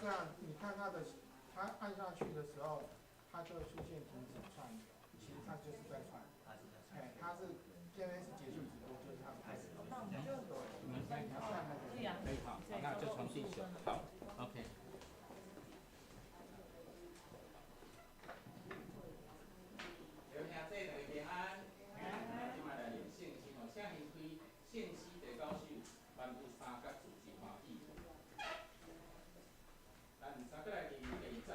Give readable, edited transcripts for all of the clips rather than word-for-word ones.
这样，你看它的，它按下去的时候，它就会出现停止串流，其实它就是在串。哎，它是这边是结束直播，就是它开始。那我们就你们先看那个。对呀，可以好，那就重新选。好 ，OK。有兄弟大家平安，今麦来练圣诗吼，请先开圣诗第9首，万物三角自是欢喜。咱三个来练第1节。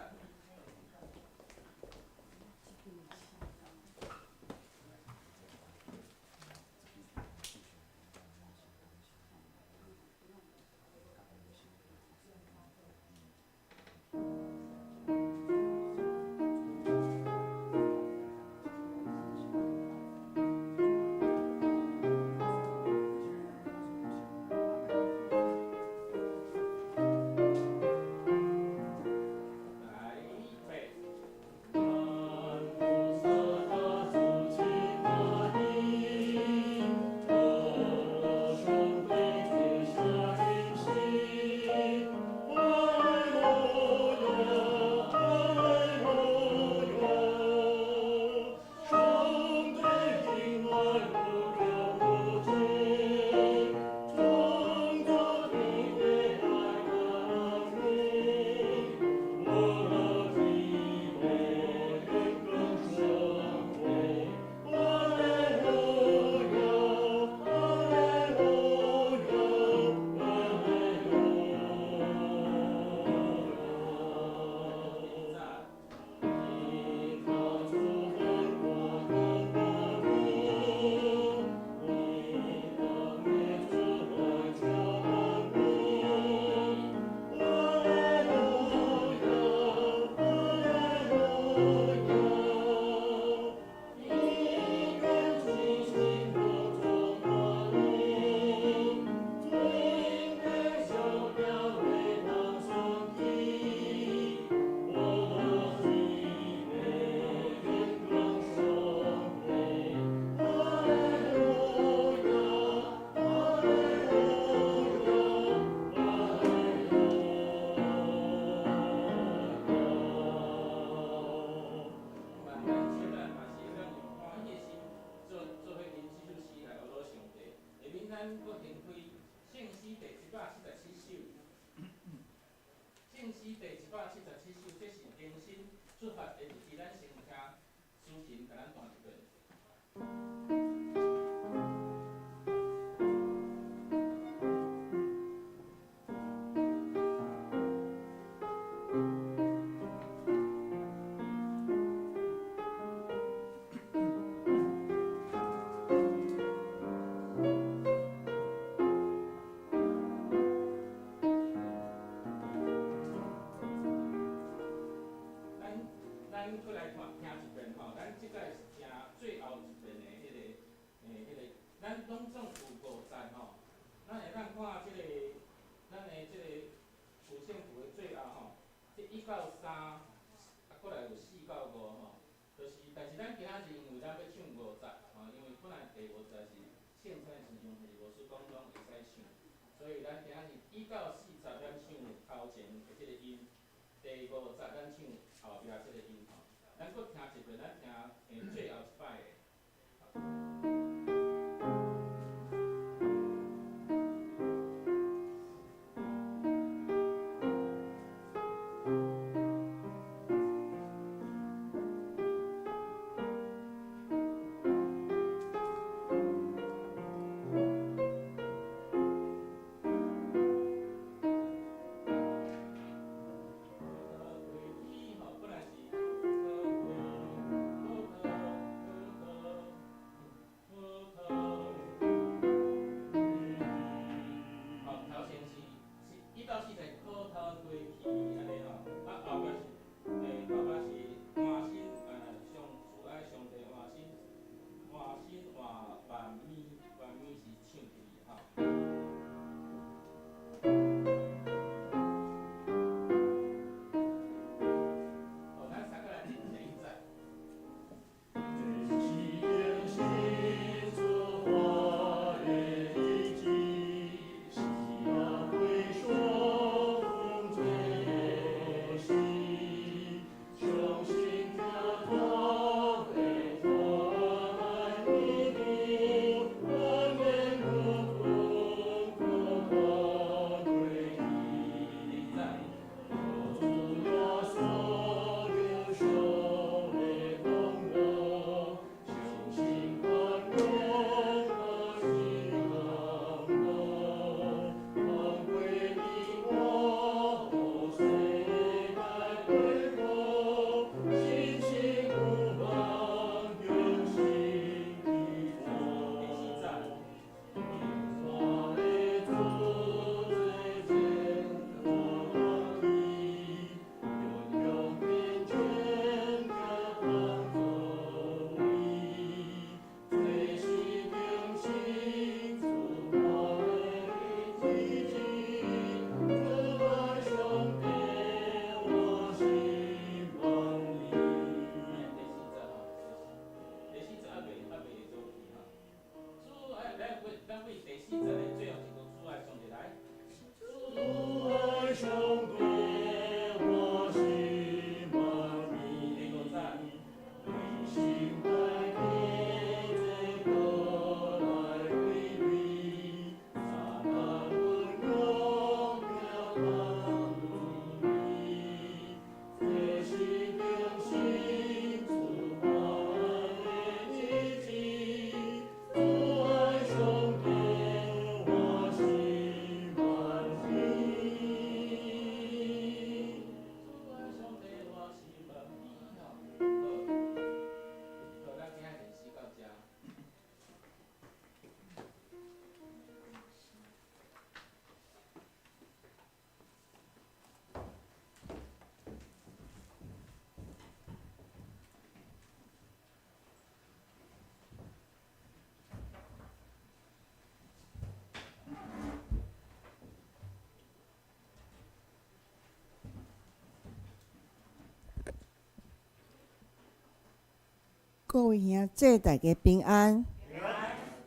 各位兄姐，大家平安。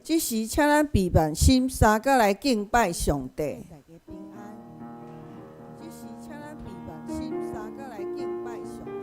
这时，请咱闭目心，三个来敬拜上帝。大家平安。这时，请咱闭目心，三个来敬拜上帝。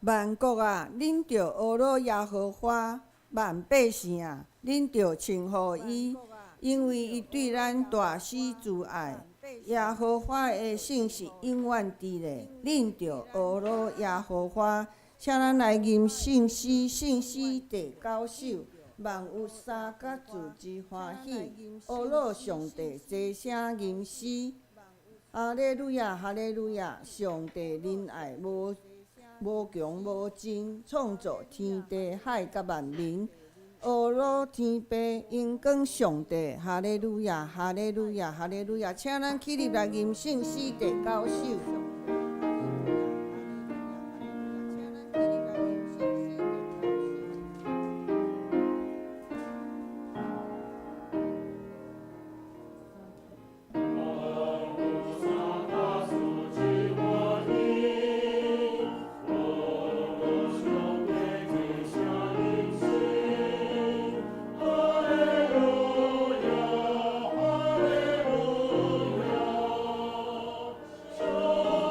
万国啊，恁着学罗耶和华；万百姓啊，恁着称呼伊，因为伊对咱大施慈爱。耶和华的姓是永远伫咧，恁着学罗耶和华。请咱来吟圣诗，圣诗第9首。万有三角自之欢喜，学罗上帝齐声吟诗。哈利路亚，哈利路亚！上帝仁爱无穷无尽，创造天地海甲万民。学罗天父荣光上帝，哈利路亚，哈利路亚，哈利路亚！请咱起立来吟圣诗第9首。Oh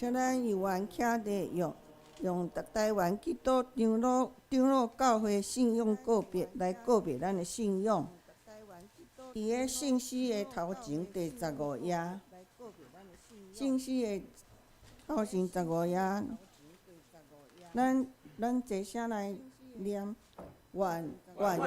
请咱议员徛地用台湾基督长老教会信仰告别来告别咱的信仰。伫个信息的头前第15页，信息的头前15页，咱齐声来念。愿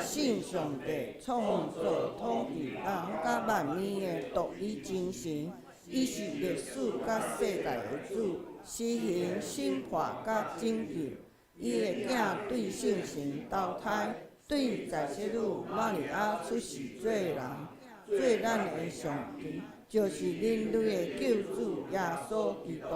信上帝创造统治人甲万物的独一真神，伊是历史甲世界的主，施行审判甲拯救。伊的囝对圣神投胎，对在世女玛利亚出世做人，做咱的上帝，就是人类的救主耶稣基督。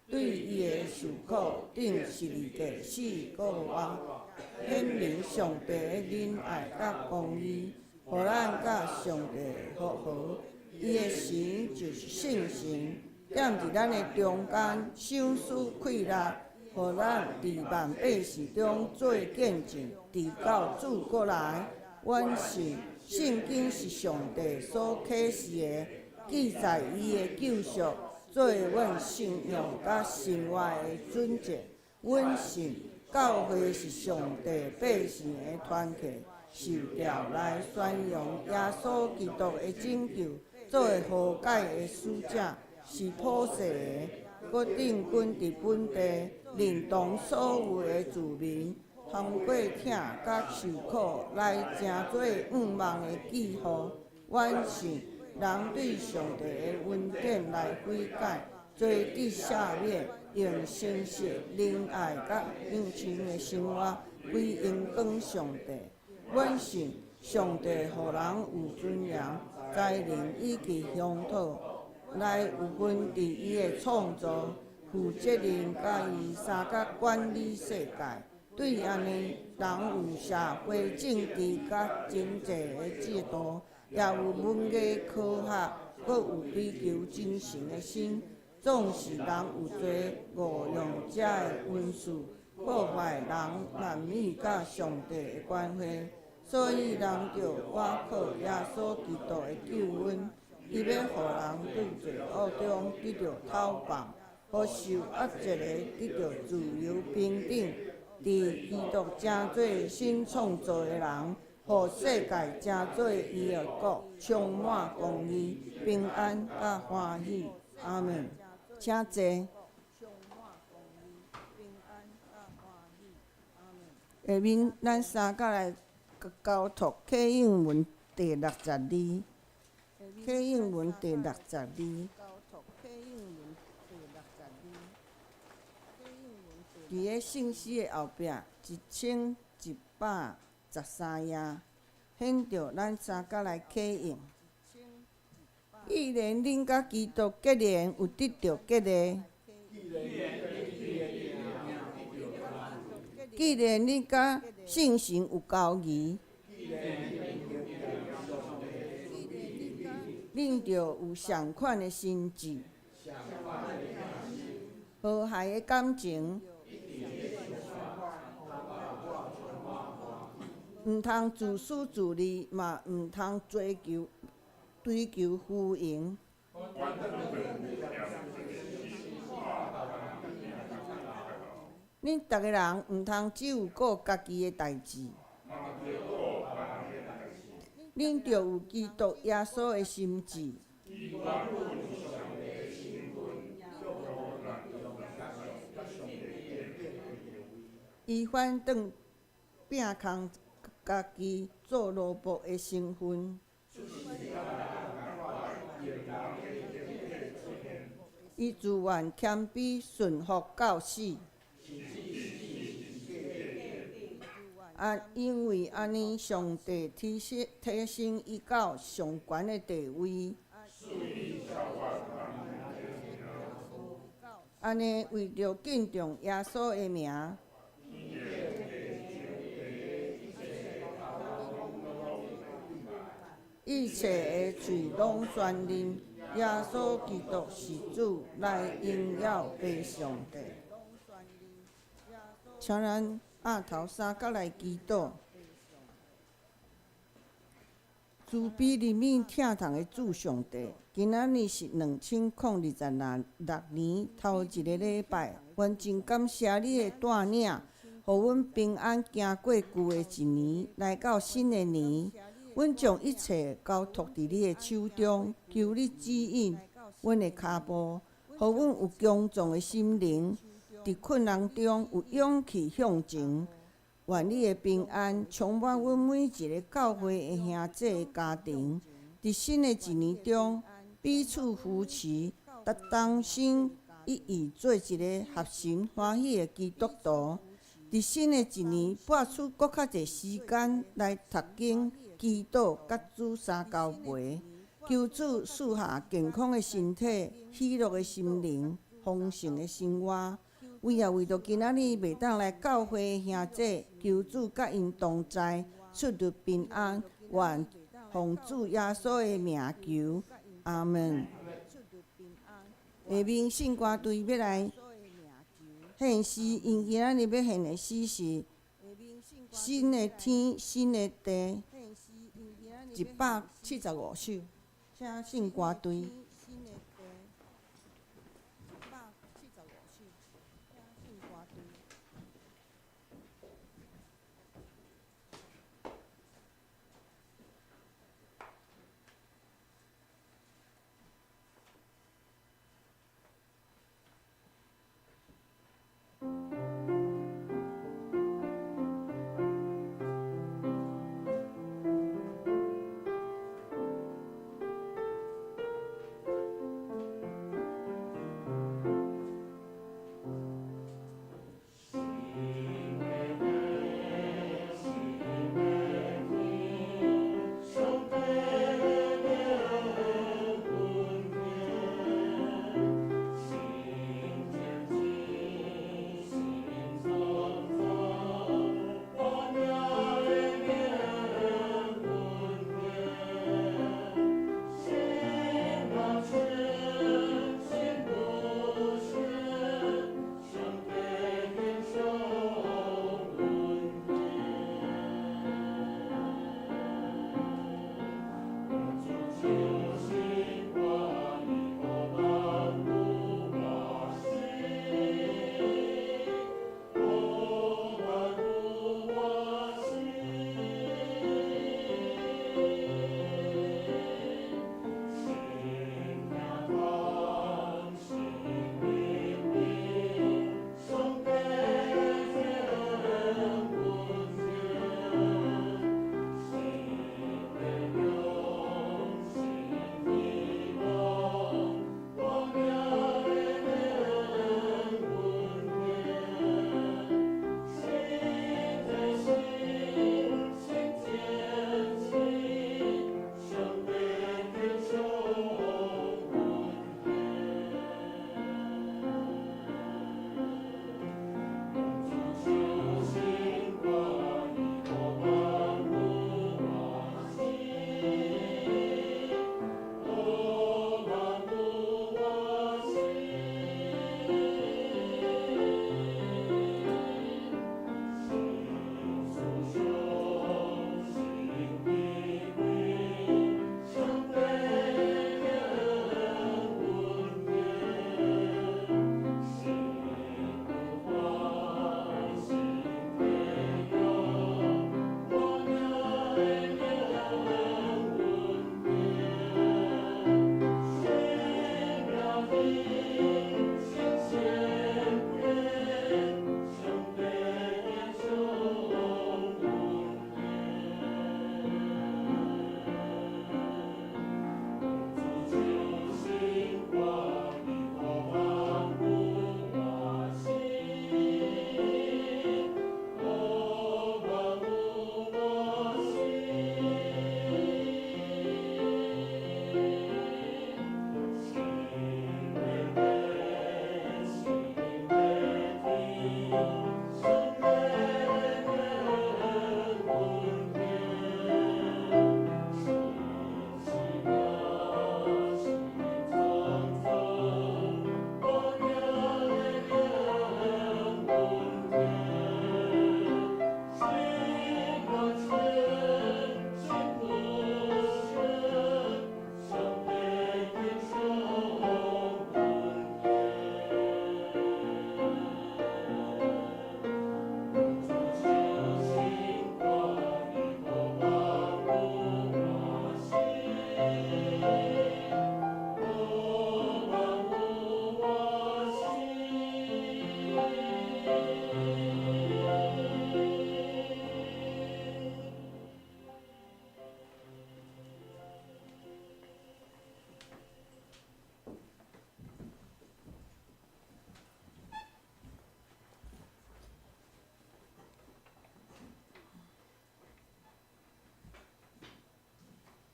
对伊的受苦顶12个4个月，显明上帝的仁爱甲公义，互咱甲上帝和好。伊的神就是圣神，踮伫咱的中间，赏赐快乐，互咱伫万百姓中做见证，直到主过来。阮信圣经是上帝所启示的，记载伊的救赎，做阮信仰甲生活的准则。阮信教会是上帝百姓的团契，受调来宣扬耶稣基督的拯救，做和解的使者，是普世的，佮定根伫本地，认同所有的自民，通过疼甲受苦来成做愿望的记号。阮信人对上帝的恩典来悔改，做得赦免，用诚实、仁爱甲永生的生活归荣光上帝。阮信上帝互人有尊严、才能以及乡土，来有份伫伊的创造、负责任甲伊三甲管理世界。对安尼，人有社会政治甲经济的制度，也有文艺科学，搁有追求精神的心。总是人有做误用遮的温素，破坏人男女甲上帝的关系。所以人着倚靠耶稣基督的救恩，伊要互人对罪恶中得到透放，互受压制的得到自由平等。伫基督成做新创造的人，互世界成做伊的国，充满公义、平安甲欢喜。阿门。请坐。下面咱三甲来交读启应文第62。启应文第62。伫个信息的后壁1113页，显着咱三甲来启应。既然恁甲基督结连有得到激励，既然恁甲圣神有交谊，恁着有相款的心志，和谐的感情，毋通自私自利，嘛毋通追求虚荣。恁逐个人毋通只有顾家己的代志，恁着有基督耶稣的心志。伊反倒摒空家己做奴仆的身份。伊自愿谦卑顺服到死，因为安尼，上帝提升伊到上悬的地位。安尼，为着敬重耶稣的名，一切的嘴拢宣认耶稣基督是主，来荣耀父上帝。请咱额头三角来祈祷。主慈悲怜悯疼痛的主上帝，今仔日是2026年头一个礼拜，愿真感谢你的带领，互阮平安行过旧的一年，来到新的年。阮将一切交托伫你的手中，求你指引阮的脚步，互阮有强壮的心灵，伫困难中有勇气向前。愿你的平安充满阮每一个教会的兄弟的家庭，伫新的一年中彼此扶持，同心一意做一个合神欢喜的基督徒。伫新的一年，拨出搁较侪时间来读经、祈祷、甲主相交陪，求主赐下健康的身体、喜乐的心灵、丰盛的生活。为也为着今仔日袂当来教会的兄弟，求主甲因同在，出入平安。愿奉主耶稣的名求，阿门。下面圣歌队要来献诗，因今仔日要献的诗是新的天，新的地，175首，请圣歌队。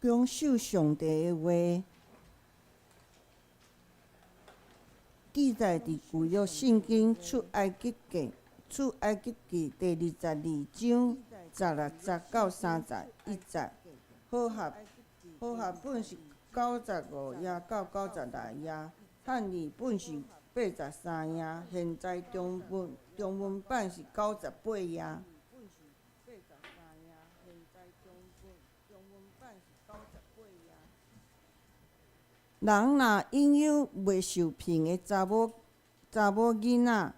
恭守上帝的话，记载伫旧约圣经出埃及记第22章16节到31节，好合本是95页到96页，汉语本是83页，现在中文版是98页。人若拥有未受骗的查某囡仔，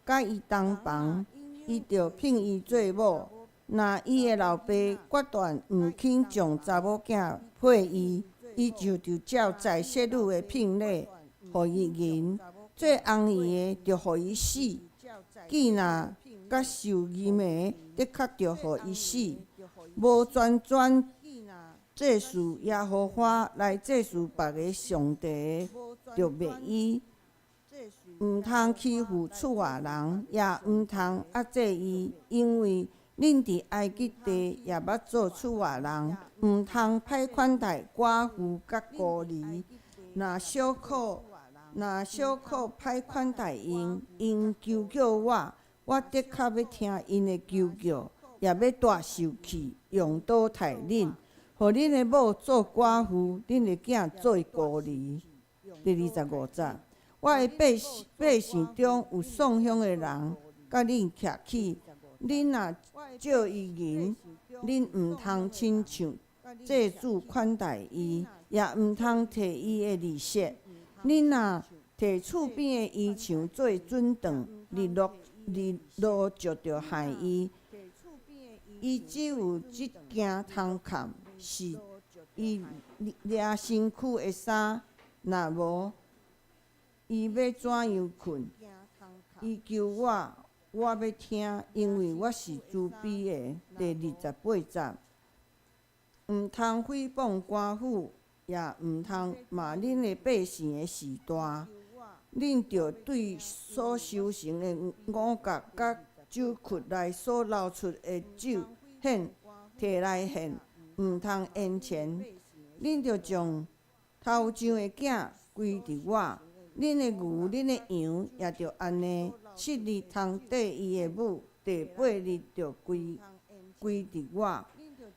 甲伊同房，伊着聘伊做某。若伊的老爸决断毋肯将查某囝配伊，伊就着照在泄女的聘礼，互伊银。做翁姨的着互伊死，囝若甲受淫的，的确着互伊死。无全祭祀耶和华来祭祀别个上帝的，着灭伊。毋通欺负厝外人，也毋通压制伊，因为恁伫埃及地也捌做厝外人。毋通歹款待寡妇甲孤儿，若小可歹款待因，因求叫我的确要听因的求叫，也要大受气，用刀刣恁。互恁的某做寡妇，恁的囝做孤儿。第25节，我的百姓中有丧香的人，甲恁徛起，恁若借伊银，恁毋通亲像祭主款待伊，也毋通摕伊的利息。恁若摕厝边的衣裳做准当，日落就着害伊。伊只有即件通看。是伊掠身躯的衫，若无，伊要怎样困？伊求我要听，因为我是慈悲的。第28节，毋通诽谤寡妇，也毋通骂恁的百姓的时代。恁着对所修成的五角甲酒窟内所流出的酒摕来献。毋通言钱，恁着将头上的囝归伫我，恁的牛、恁的羊也着安尼。7日通缀伊的母，第8日着归伫我。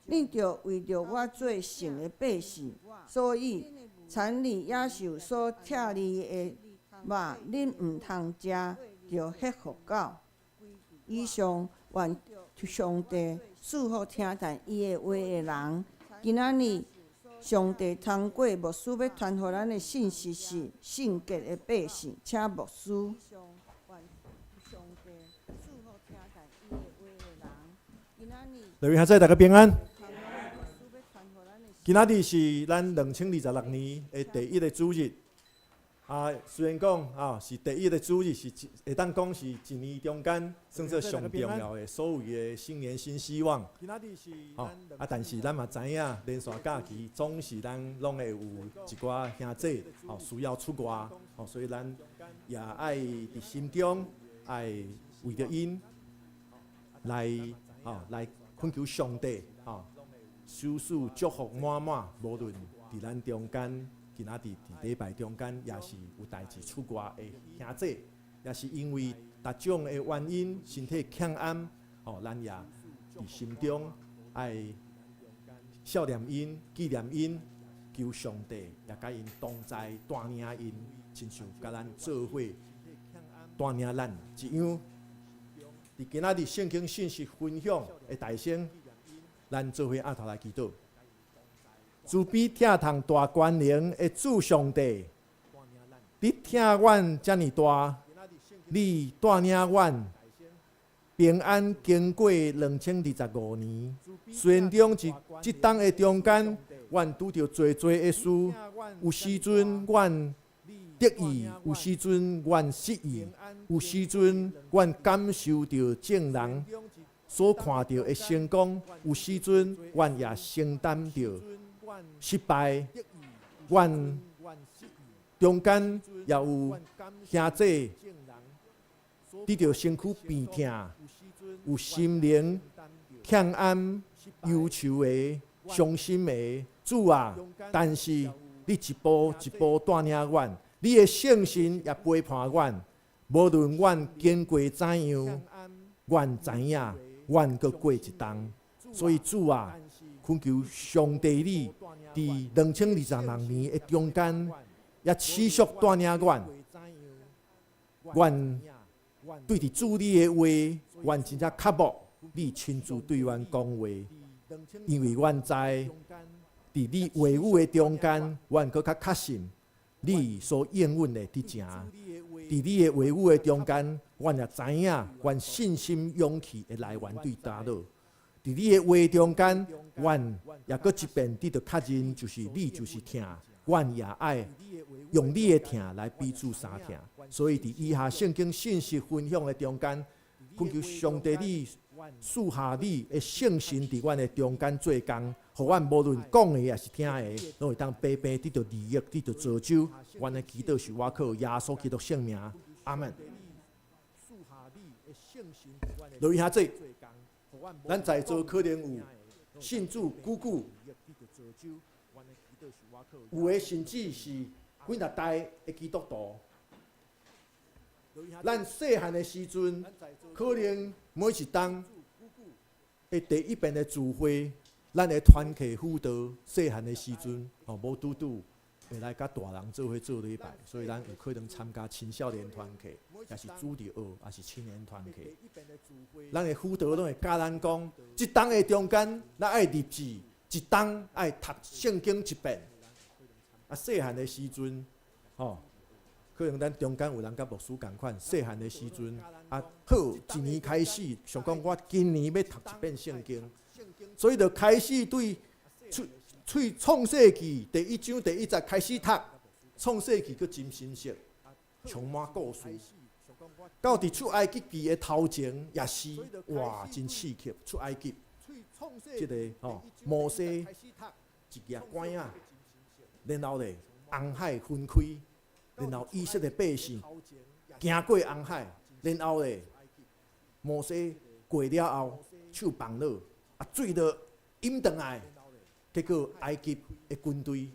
恁着为着我做圣的百姓，所以田里野兽所拆哩的肉，恁毋通食，着献互狗。以上愿上帝赐福听但伊的话的人。今仔日，上帝通过牧师要传互咱的信息是圣洁的百姓，请牧师。各位兄弟，大家平安。今仔日是咱2026年的第一个主日。虽然讲是第一个主日，是会当讲是一年中间算作上重要的所谓的新年新希望。但是咱嘛知影，连续假期总是咱拢会有一寡兄弟需要出外，所以咱也爱伫心中爱为着因来恳求上帝收赐祝福满满，无论伫咱中间。今仔日伫礼拜中间，也是有代志出外的兄弟，也是因为各种的原因，身体欠安，咱也伫心中爱孝念因、纪念因，求上帝也甲因同在带领因，亲像甲咱做伙带领咱一样。伫今仔日圣经信息分享的大声，咱做伙压头来祈祷。慈悲疼痛大权能的主上帝，你疼阮遮尔大，你带领阮平安经过2025年。虽然中即当的中间，阮拄着侪的事，有时阵阮得意，有时阵阮失意，有时阵阮感受着众人所看到的成功，有时阵阮也承担着。失败，阮中间也有兄弟得着身躯病痛，有心灵欠安、忧愁的、伤心的，主啊，但是你一步一步带领阮，你的圣心也陪伴阮。无论阮经过怎样，阮知影，阮阁过一冬。所以主啊，恳求上帝你伫2026年的中间，也持续带领阮。阮对伫主你的话，阮真正渴慕你亲自对阮讲话，因为阮知伫你话语的中间，阮阁较确信你所应允的伫正。伫你的话语的中间，阮也知影，阮信心勇气的来源对叨落。伫你的话中间，阮也阁一遍伫着确认，就是你就是疼，阮也爱用你的疼来彼此相疼。所以伫以下圣经信息分享的中间，恳求上帝你赐下你的圣神伫阮的中间做工，互阮无论讲的也是听的，拢会当平平得到利益，得到造就。阮的祈祷是我靠耶稣基督圣名，阿门。留意下这，咱在座可能有信主久久，有的甚至是几十代的基督徒。咱细汉的时阵，可能每一冬的第一遍的聚会，咱的团契辅导，细汉的时阵无拄会来甲大人做伙做礼拜，所以咱有可能参加青少年团契，也是主日学，也是青年团契。咱的辅导拢会教咱讲，一冬的中间，咱爱立志，一冬爱读圣经一遍。细汉的时阵，可能咱中间有人甲牧师共款，细汉的时阵，好，一年开始，想讲我今年要读一遍圣经，所以就开始对创世纪第1章第1节开始读，创世纪佫真深刻，充满故事。到伫出埃及记的头前也是，哇，真刺激！出埃及，即个摩西一叶管啊，然后咧红海分开。然后以色列百姓行过红海，然后咧，摩西过了后手放落，水就淹转来，结果埃及的军队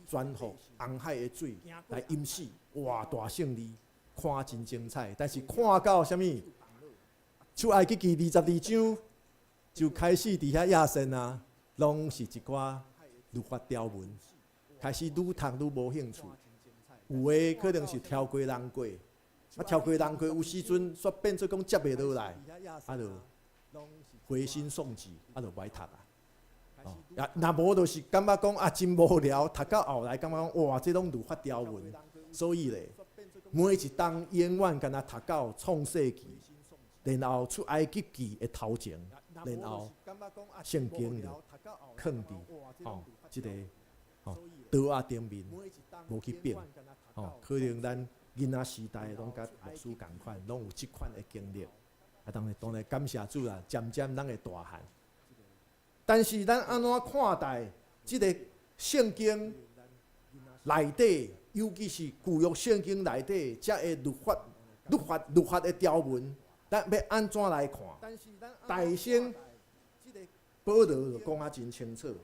转服红海的水来淹死，哇，大胜利，看真精彩。但是看到什么？出埃及记22章就开始伫遐亚神啊，拢是一寡律法条文，开始愈读愈无兴趣。有诶可能是超过人过，超过人过有时阵煞变做讲接袂落来，就灰心丧志，就歹读啊。若无就是感觉讲真无聊，读到后来感觉讲哇，这拢律法条文，所以咧，每一冬永远敢若读到创世纪，然后出埃及记的头前，然后圣经就放伫即个刀仔顶面，无去变。可能咱囡仔时代拢甲牧师共款，拢有即款的经历。当然感谢主啦，渐渐咱会大汉。但是咱安怎看待即个圣经内底，尤其是旧约圣经内底遮个律法的条文，咱要安怎来看？大先保罗就讲啊真清楚，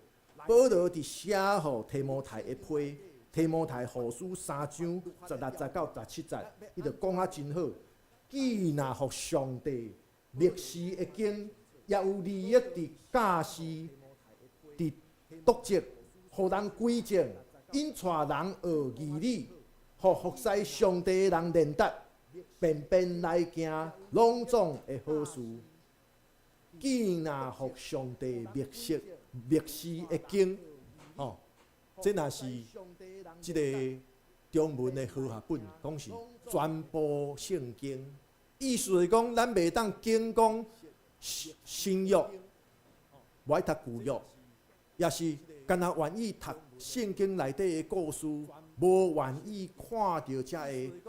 保罗伫写互提摩太的批。提摩太后书3章16节到17节，伊就讲啊真好。既若互上帝历史的经，也有利益伫教示、伫督责，互人归正，引带人学义理，互服侍上帝的人练达，便便来行，拢总的好事。既若互上帝历史的经，这若是即个中文的和合本，讲是全部圣经，意思是讲，咱袂当仅讲新约，袂读旧约，也是干那愿意读圣经内底的故事，无愿意看到遮个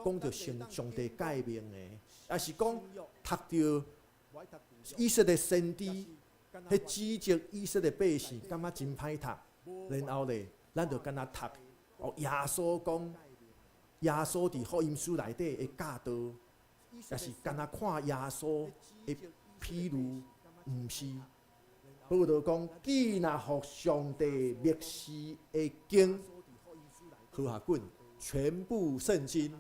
讲到上帝诫命的，也是讲读到以色列先知，迄指责以色列百姓，感觉真歹读，然后咧。咱就敢若读耶稣讲，耶稣伫福音书内底的教导，也是敢若看耶稣的披露，毋是保罗讲，既若互上帝默示的经，和合本全部圣经。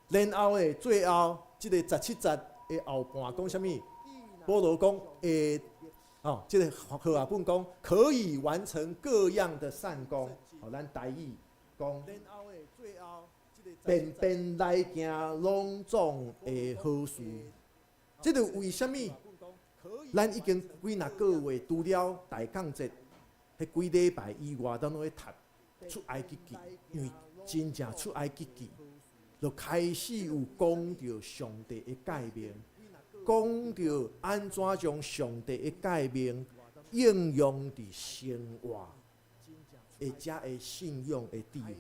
然后最后即个17节的后半讲啥物？保罗讲即个和合本讲可以完成各样的善功。咱台语讲，便便来行隆重的好事。即个为虾米？咱已经几若个月，除了大降节，迄几礼拜以外，咱拢咧读出埃及记，因为真正出埃及记，就开始有讲到上帝的诫命，讲到安怎将上帝的诫命应用伫生活，遮的信仰的智慧。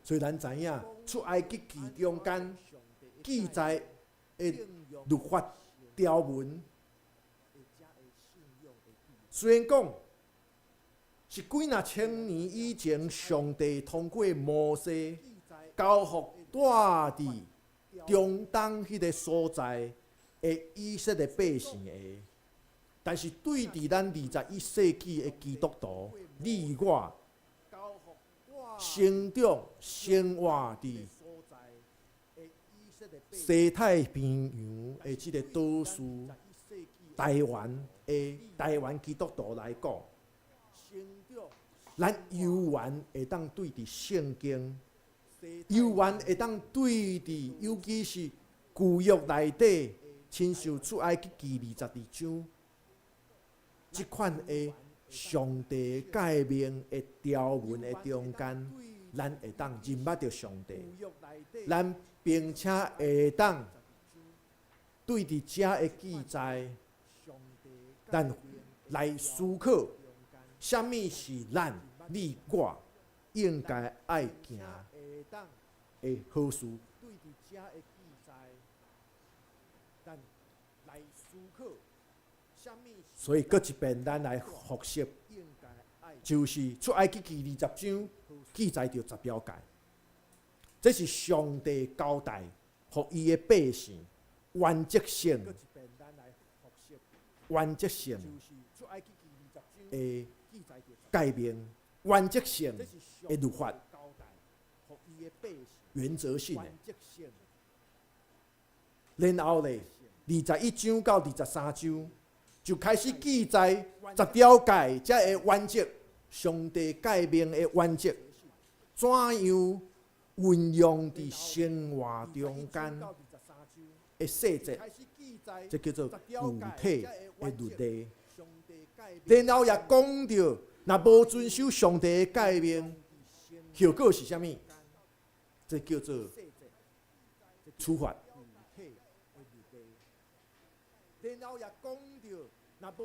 所以咱知影出埃及记中间记载的律法条文，虽然讲是几若千年以前，上帝通过摩西交付带伫中东迄个所在的以色列百姓的，但是对伫咱21世纪的基督徒，你我成长生活伫西太平洋的即个岛屿台湾基督徒来讲，咱犹原会当对伫圣经，犹原会当对伫，尤其是旧约内底，亲像出埃及记22章，即款的上帝诫命的条文的中间，咱会当认捌着上帝，咱并且会当对伫遮的记载，咱来思考，啥物是咱你我应该爱行的好事。所以，搁一遍咱来复习，就是出埃及记20章记载着10条诫。这是上帝交代，互伊的百姓原则性的诫命，原则性的律法，原则性的。然后咧，21章到23章就开始记载10条诫，才会原则，上帝诫命的原则，怎样运用伫生活中间的细节，这叫做具体的律例。然后也讲到，若无遵守上帝的诫命，后果是啥物？这叫做处罚。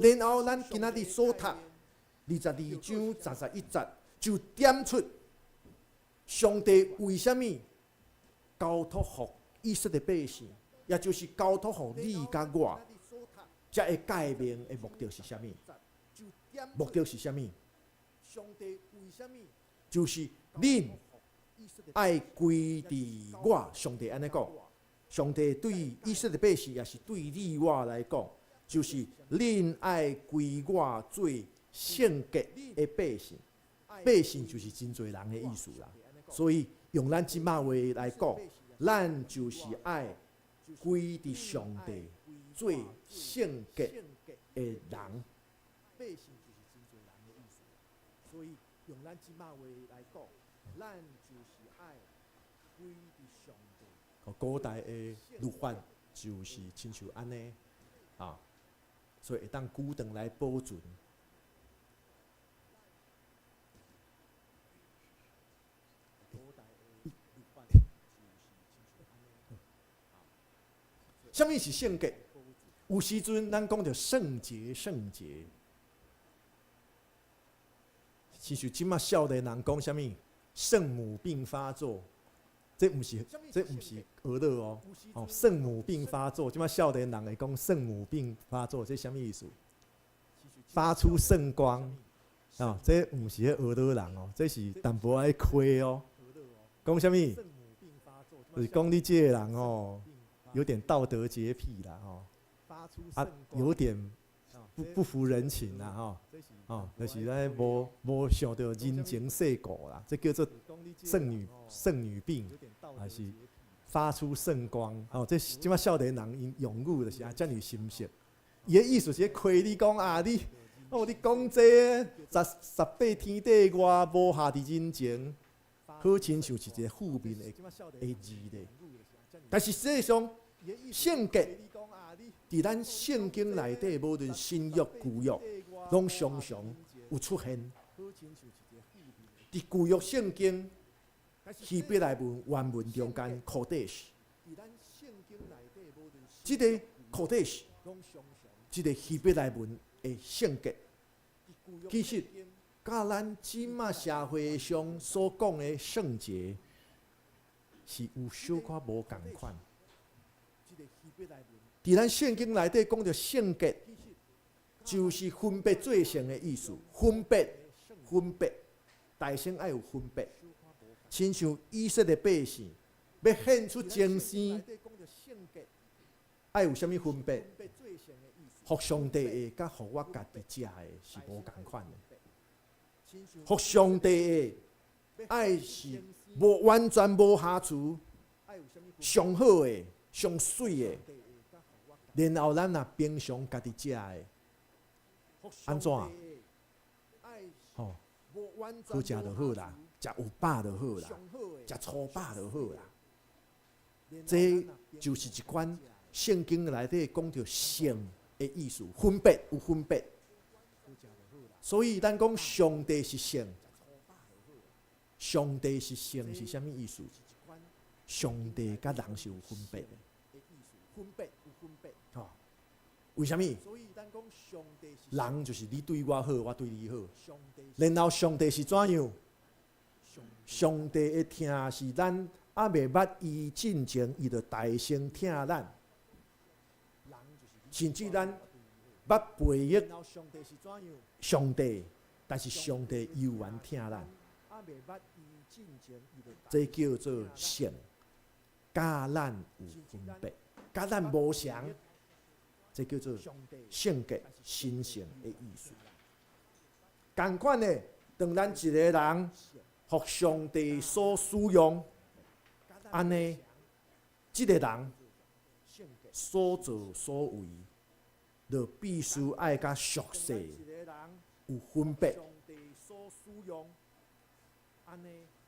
然后咱今仔日所读22章31节，就点出上帝为什么交托互以色列百姓，也就是交托互你甲我，这个诫命的目的是啥物？目的是啥物？就是恁爱归伫我。上帝安尼讲，上帝对以色列百姓，也是对你我来讲，就是恁爱归我做圣洁的百姓。百姓就是真侪人的意思啦。所以用咱即马话来讲，咱就是爱归伫上帝做圣洁的人。所以用咱即马话来讲，咱就是爱归伫上帝。古代的律法就是亲像安尼啊，所以会当久长来保存。什么是圣洁？有时阵咱讲着圣洁，圣洁。其实即马少年人讲啥物？圣母病发作，这毋是讹乐哦。哦，圣母病发作，即马少年人会讲圣母病发作，这啥物意思？发出圣光啊！这毋是讹乐人哦，这是淡薄爱亏哦。讲啥物？就是讲你这个人哦，有点道德洁癖啦哦。有点不服人情啦就是咧无想到人情世故啦，这叫做圣女病，还是发出圣光这即摆少年人因用语就是遮尔深色。伊的意思是亏你讲你讲这18天底外无下伫人情，好亲像是一个负面的字咧。但是实际上，性格伫咱圣经内底，无论新约旧约，拢常常有出现。伫旧约圣经希伯来文原文中间 ，Kodesh， 即个 Kodesh， 即个希伯来文的性格，其实甲咱即马社会上所讲的圣洁，是有小可无共款。伫咱圣经内底讲着圣洁，就是分别做成的意思。分别，大声爱有分别。亲像以色列百姓要献出精神，爱有啥物分别？互上帝的，甲互我家己食的是无共款的。互上帝的爱是无完全无瑕疵，上好的、上水的。然后咱若平常家己食的，安怎？好食就好啦，食有饱就好啦，食粗饱就好啦。这就是一款圣经内底讲着圣的意思，分别有分别。所以咱讲上帝是圣，上帝是圣是啥物意思？上帝甲人是有分别的。为什么？人就是你对我好，我对你好。然后上帝是怎样？上帝的疼是咱还未捌伊进前，伊就大声疼咱。甚至咱捌背逆上帝，但是上帝犹原疼咱。这叫做圣，甲咱有分别，甲咱无相。这叫做圣洁、神圣的意思。同款的，当咱一个人互上帝所使用，安尼，这个人所作所为，就必须爱甲俗世有分别，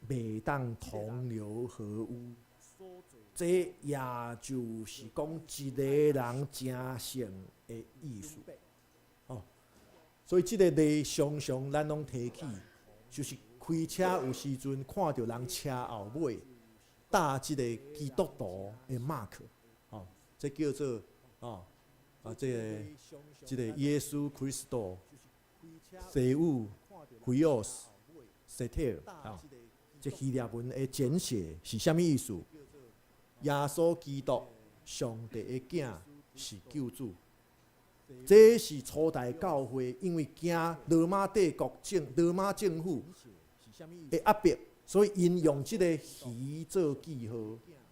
袂当同流合污。这也就是讲一个人正圣的意思。所以这个例常常咱拢提起，就是开车有时阵看到人车后尾搭这个基督徒的 mark， 这叫做这个耶稣基督、西乌、菲奥斯、塞特这希腊文的简写是啥物意思？耶稣基督，上帝的囝是救主。这是初代教会，因为惊罗马帝国罗马政府的压迫，所以因用这个鱼做记号，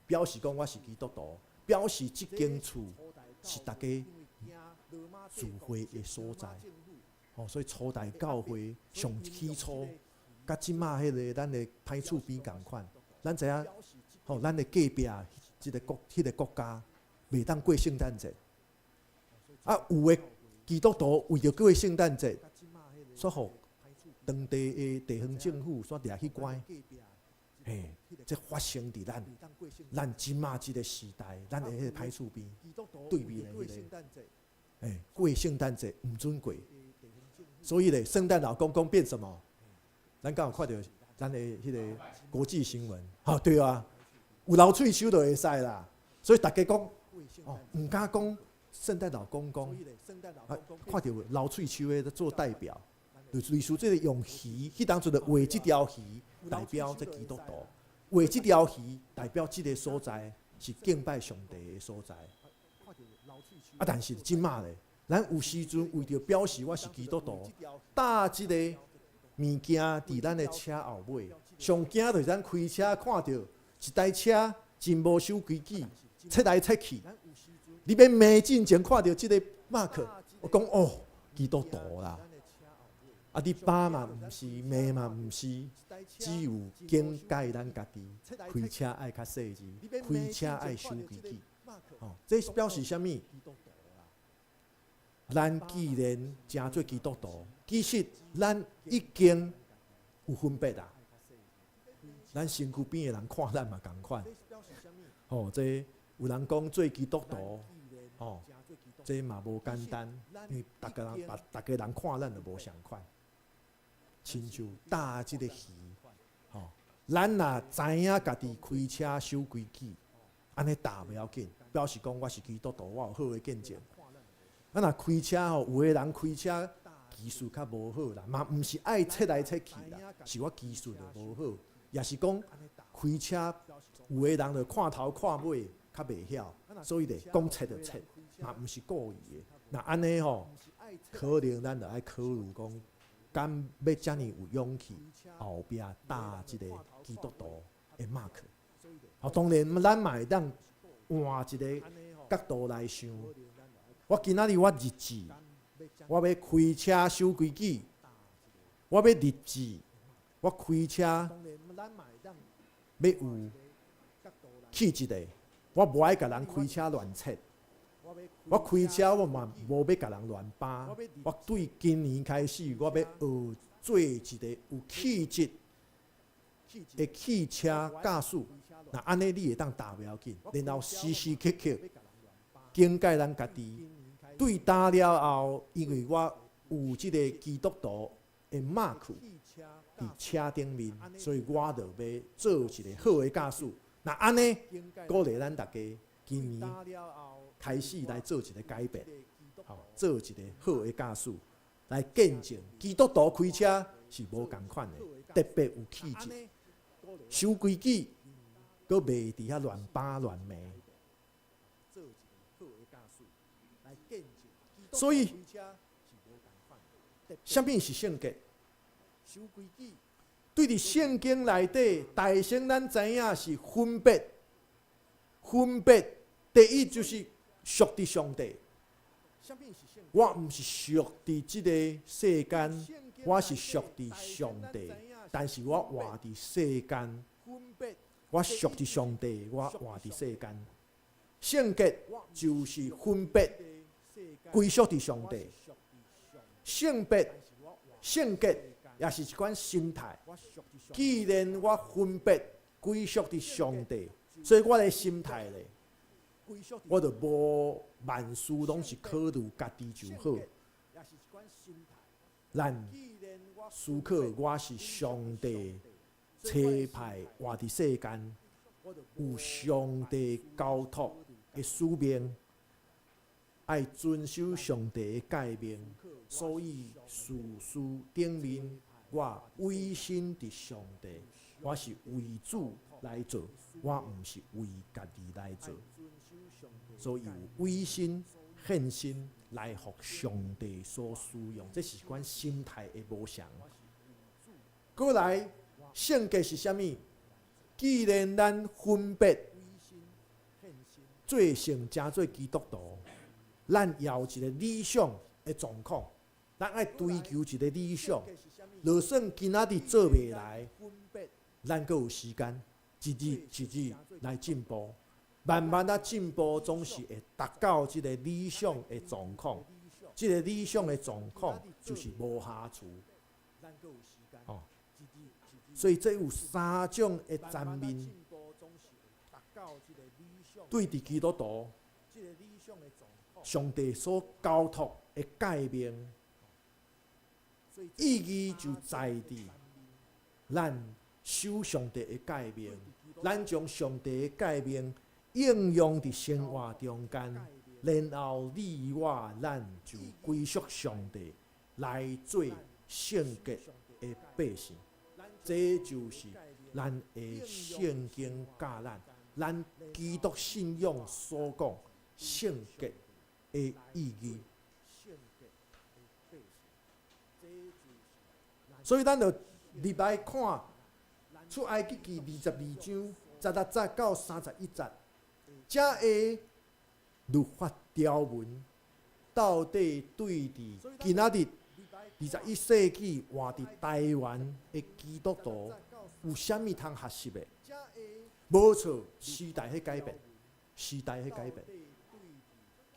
表示讲我是基督徒，表示这间厝是大家聚会的所在。所以初代教会上起初，甲即马迄个咱的歹厝边共款，咱知影。咱的隔壁迄个国家袂当过圣诞节，有的基督徒为着过圣诞节，煞互当地的地方政府煞掠去关。这发生伫咱即马即个时代，咱的迄个歹厝边对面的迄个，过圣诞节唔准过，所以咧，圣诞老公公变什么？咱刚有看到咱的迄个国际新闻，对啊。有流喙手就会使啦，所以大家讲，唔敢讲圣诞老公公，看到流喙手的做代表，就类似这个用鱼，迄当阵就画这条鱼代表这基督徒，画这条鱼代表这个所在是敬拜上帝的所在。但是即马咧，咱有时阵为着表示我是基督徒，搭这个物件伫咱的车后尾，上惊就是咱开车看到。一台车真无守规矩，切来切去，你要骂进前看到即个 mark， 我讲哦，基督徒啦。啊，你爸嘛毋是，妈嘛毋是，只有警戒咱家己，开车爱较细致，开车爱守规矩。哦，这表示啥物？咱既然真做基督徒，其实咱已经有分别啦。咱身躯边的人看咱嘛共款。哦，这有人讲做基督徒，哦，这嘛无简单，因为逐个人看咱就无相款。亲像搭即个鱼，吼，咱若知影家己开车守规矩，安尼搭袂要紧，表示讲我是基督徒，我有好的见证。啊，若开车吼，有个人开车技术较无好啦，嘛毋是爱切来切去啦，是我技术就无好，也是讲开车有个人就看头看尾较袂晓，所以咧讲切就切，嘛毋是故意的。那安尼吼，可能咱就爱考虑讲。敢要遮尔有勇气，后壁搭一个基督徒的 mark。哦，当然咱嘛会当换一个角度来想。我今仔日我日志，我要开车守规矩，我要日志，我开车要有气质的，我无爱甲人开车乱切。我开车我嘛无要甲人乱扒，我对今年开始，我要学做一个有气质的汽车驾驶。那安尼你会当搭袂要紧，然后时时刻刻警戒咱家己。对搭了后，因为我有即个基督徒的 mark 伫车顶面，所以我就要做一个好的驾驶。那安尼鼓励咱大家今年。开始来做一个改变，做一个好的驾驶，来见证基督徒开车是无共款的，特别有气质，守规矩，佮袂伫遐乱扒乱骂。所以，什么是圣洁？对伫圣经内底，大圣咱知影是分别，第一就是。属伫上帝，我毋是属伫即个世间，我是属伫上帝。但是我活伫世间，我属伫上帝，我活伫世间。圣洁就是分别，归属伫上帝。圣洁也是一款心态。既然我分别归属伫上帝，所以我的心态咧。我就无万事拢是考虑家己就好。咱思考我是上帝差派活伫世间，有上帝交托的使命，爱遵守上帝的诫命，所以事事顶面我委身伫上帝，我是为主来做，我毋是为家己来做。所以有委身献身来互上帝所使用，这是一款心态的无常。过来，圣洁是啥物？既然咱分别做成真做基督徒，咱要一个理想的状况，咱爱追求一个理想。就算今仔日做袂来，咱阁有时间，一日一日来进步。慢慢啊进步，总是会达到即个理想的状况。即个理想的状况就是无瑕疵。哦，所以这有三种的层面。对伫基督徒，上帝所交托的诫命，意义就在伫咱守上帝的诫命，咱将上帝的诫命。应用伫生活中间，然后你我咱就归属上帝，来做圣洁的百姓。这就是咱的圣经教咱基督信仰所讲圣洁的意义。所以咱就入来看出埃及记22章16节到31节。才会律法条文到底对伫今仔日21世纪活伫台湾的基督徒有啥物通学习的？无错，时代喺改变，时代喺改变。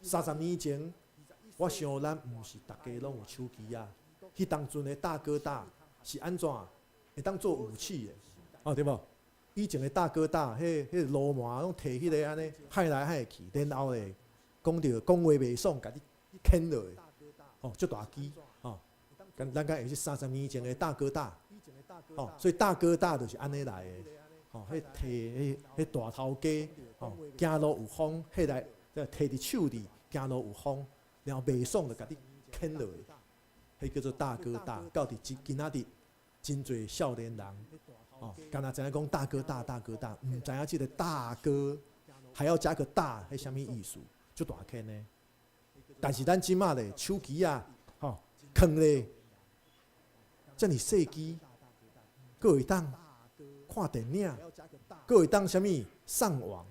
30年前，我想咱毋是大家拢有手机啊。迄当阵的大哥大是安怎会当做武器的？哦，对无？以前的大哥大，迄罗马拢摕迄个安尼害来害去，然后咧讲着讲话袂爽，甲你牵落去，哦，足大机，哦，咱讲会是30年前的大哥大，哦，所以大哥大就是安尼来的，哦，迄摕迄大头家，哦，行路有风，迄来摕伫手里，行路有风，然后袂爽就甲你牵落去，迄叫做大哥大。到伫今仔日，真侪少年人。哦，敢若知影讲大哥大，大哥大，毋知影即个大哥还要加个大，迄啥物意思？足大坑呢。但是咱即马咧手机啊，吼，放咧遮尔细机，佫会当看电影，佫会当啥物上网。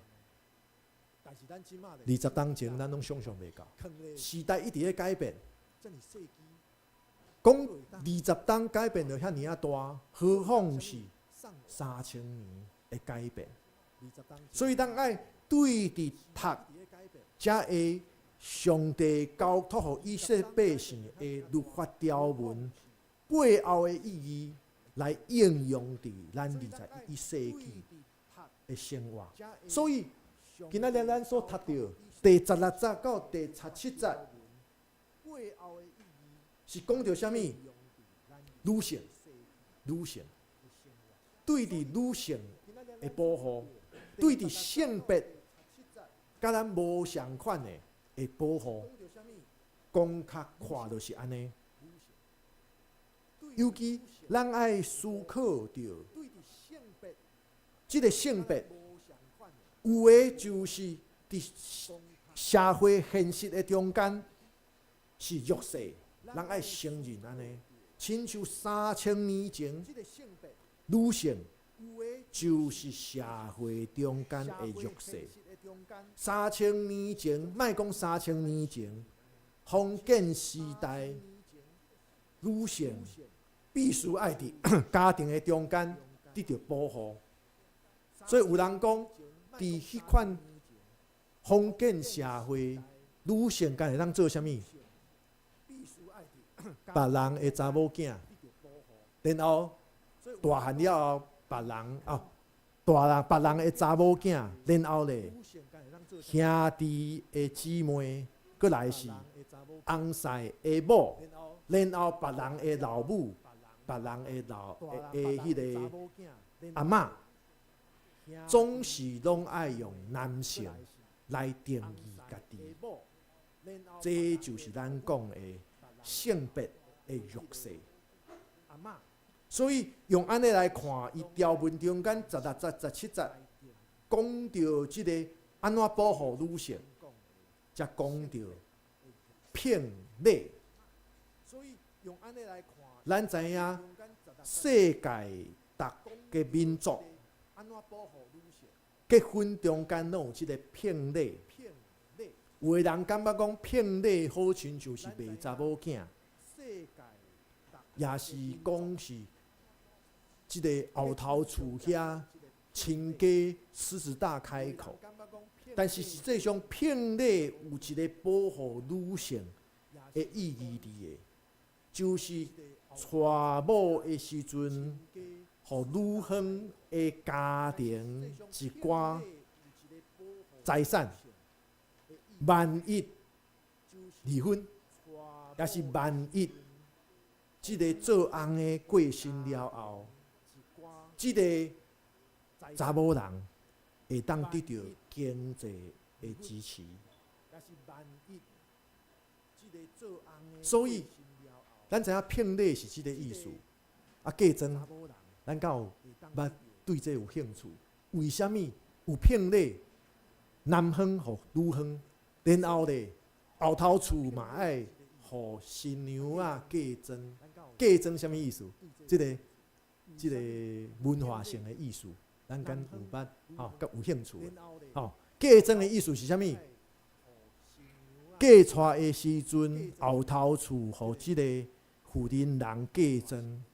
20当前咱拢想象袂到，时代一直咧改变。讲20当改变着遐尔啊大，何况是3000年的改变，所以咱爱对伫读，才会上帝交托互以色列百姓的律法条文背后的意义，来应用伫咱21世纪的生活。所以今仔日咱所读到第16节到第17节，是讲到啥物？女性，女性。对伫女性的保护，对伫性别，甲咱无相款的保护，讲较看就是安尼。尤其咱爱思考着，即个性别，有诶就是伫社会现实的中间是弱势，咱爱承认安尼。亲像3000年前。女性就是社会中间的弱势。3000年前，莫讲3000年前，封建时代，女性必须爱伫家庭的中间得到保护。所以有人讲，伫迄款封建社会，女性敢会当做啥物？别人的查某囝，然后。大汉了后，别人别人的查某囝，然后咧兄弟的姊妹，搁来是翁婿的某，然后别人的老母，别人的迄个阿嬷，总是拢爱用男性来定义家己。这就是咱讲的性别的弱势。所以用安尼来看，伊条文中间16节、17节，讲到即个安怎保护女性，才讲到骗礼。所以用安尼来看，咱知影世界各个民族结婚中间拢有即个骗礼。有的人感觉讲骗礼好亲像是卖查某囝，也是讲是。即个后头厝遐亲家狮子大开口，但是实际上骗礼有一个保护女性的意义伫个，就是娶某的时阵，互女方的家庭一寡财产，万一离婚，也是万一即个做翁的过身了后。即个查某人会当得到经济的支持，所以咱知影骗礼是即个意思。啊，嫁妆，咱敢有捌对这有兴趣？为什么有骗礼？男方互女方，然后咧后头厝嘛爱互新娘啊嫁妆。嫁妆什么意思？即个文化性的意思，咱敢有捌吼，甲有兴趣的吼。嫁妆的意思是啥物？嫁出的时阵，后头厝互即个妇人人嫁妆。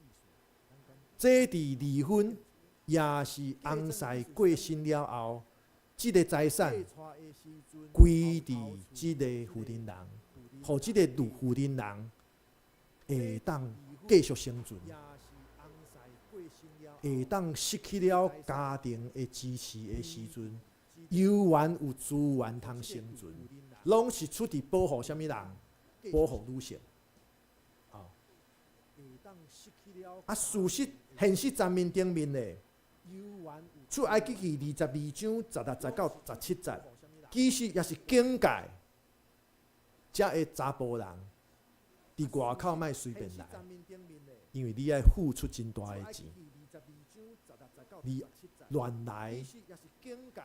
这伫离婚也是翁婿过身了后，即个财产归伫即个妇人人，互即个妇人人会当继续生存，会当失去了家庭的支持的时阵，犹原有资源通生存，拢是出伫保护什么人？保护女性。事实现实层面顶面咧，出埃及记22章16节到17节，其实也是警戒遮个查甫人伫外口莫随便来，因为你爱付出真大个钱，你乱来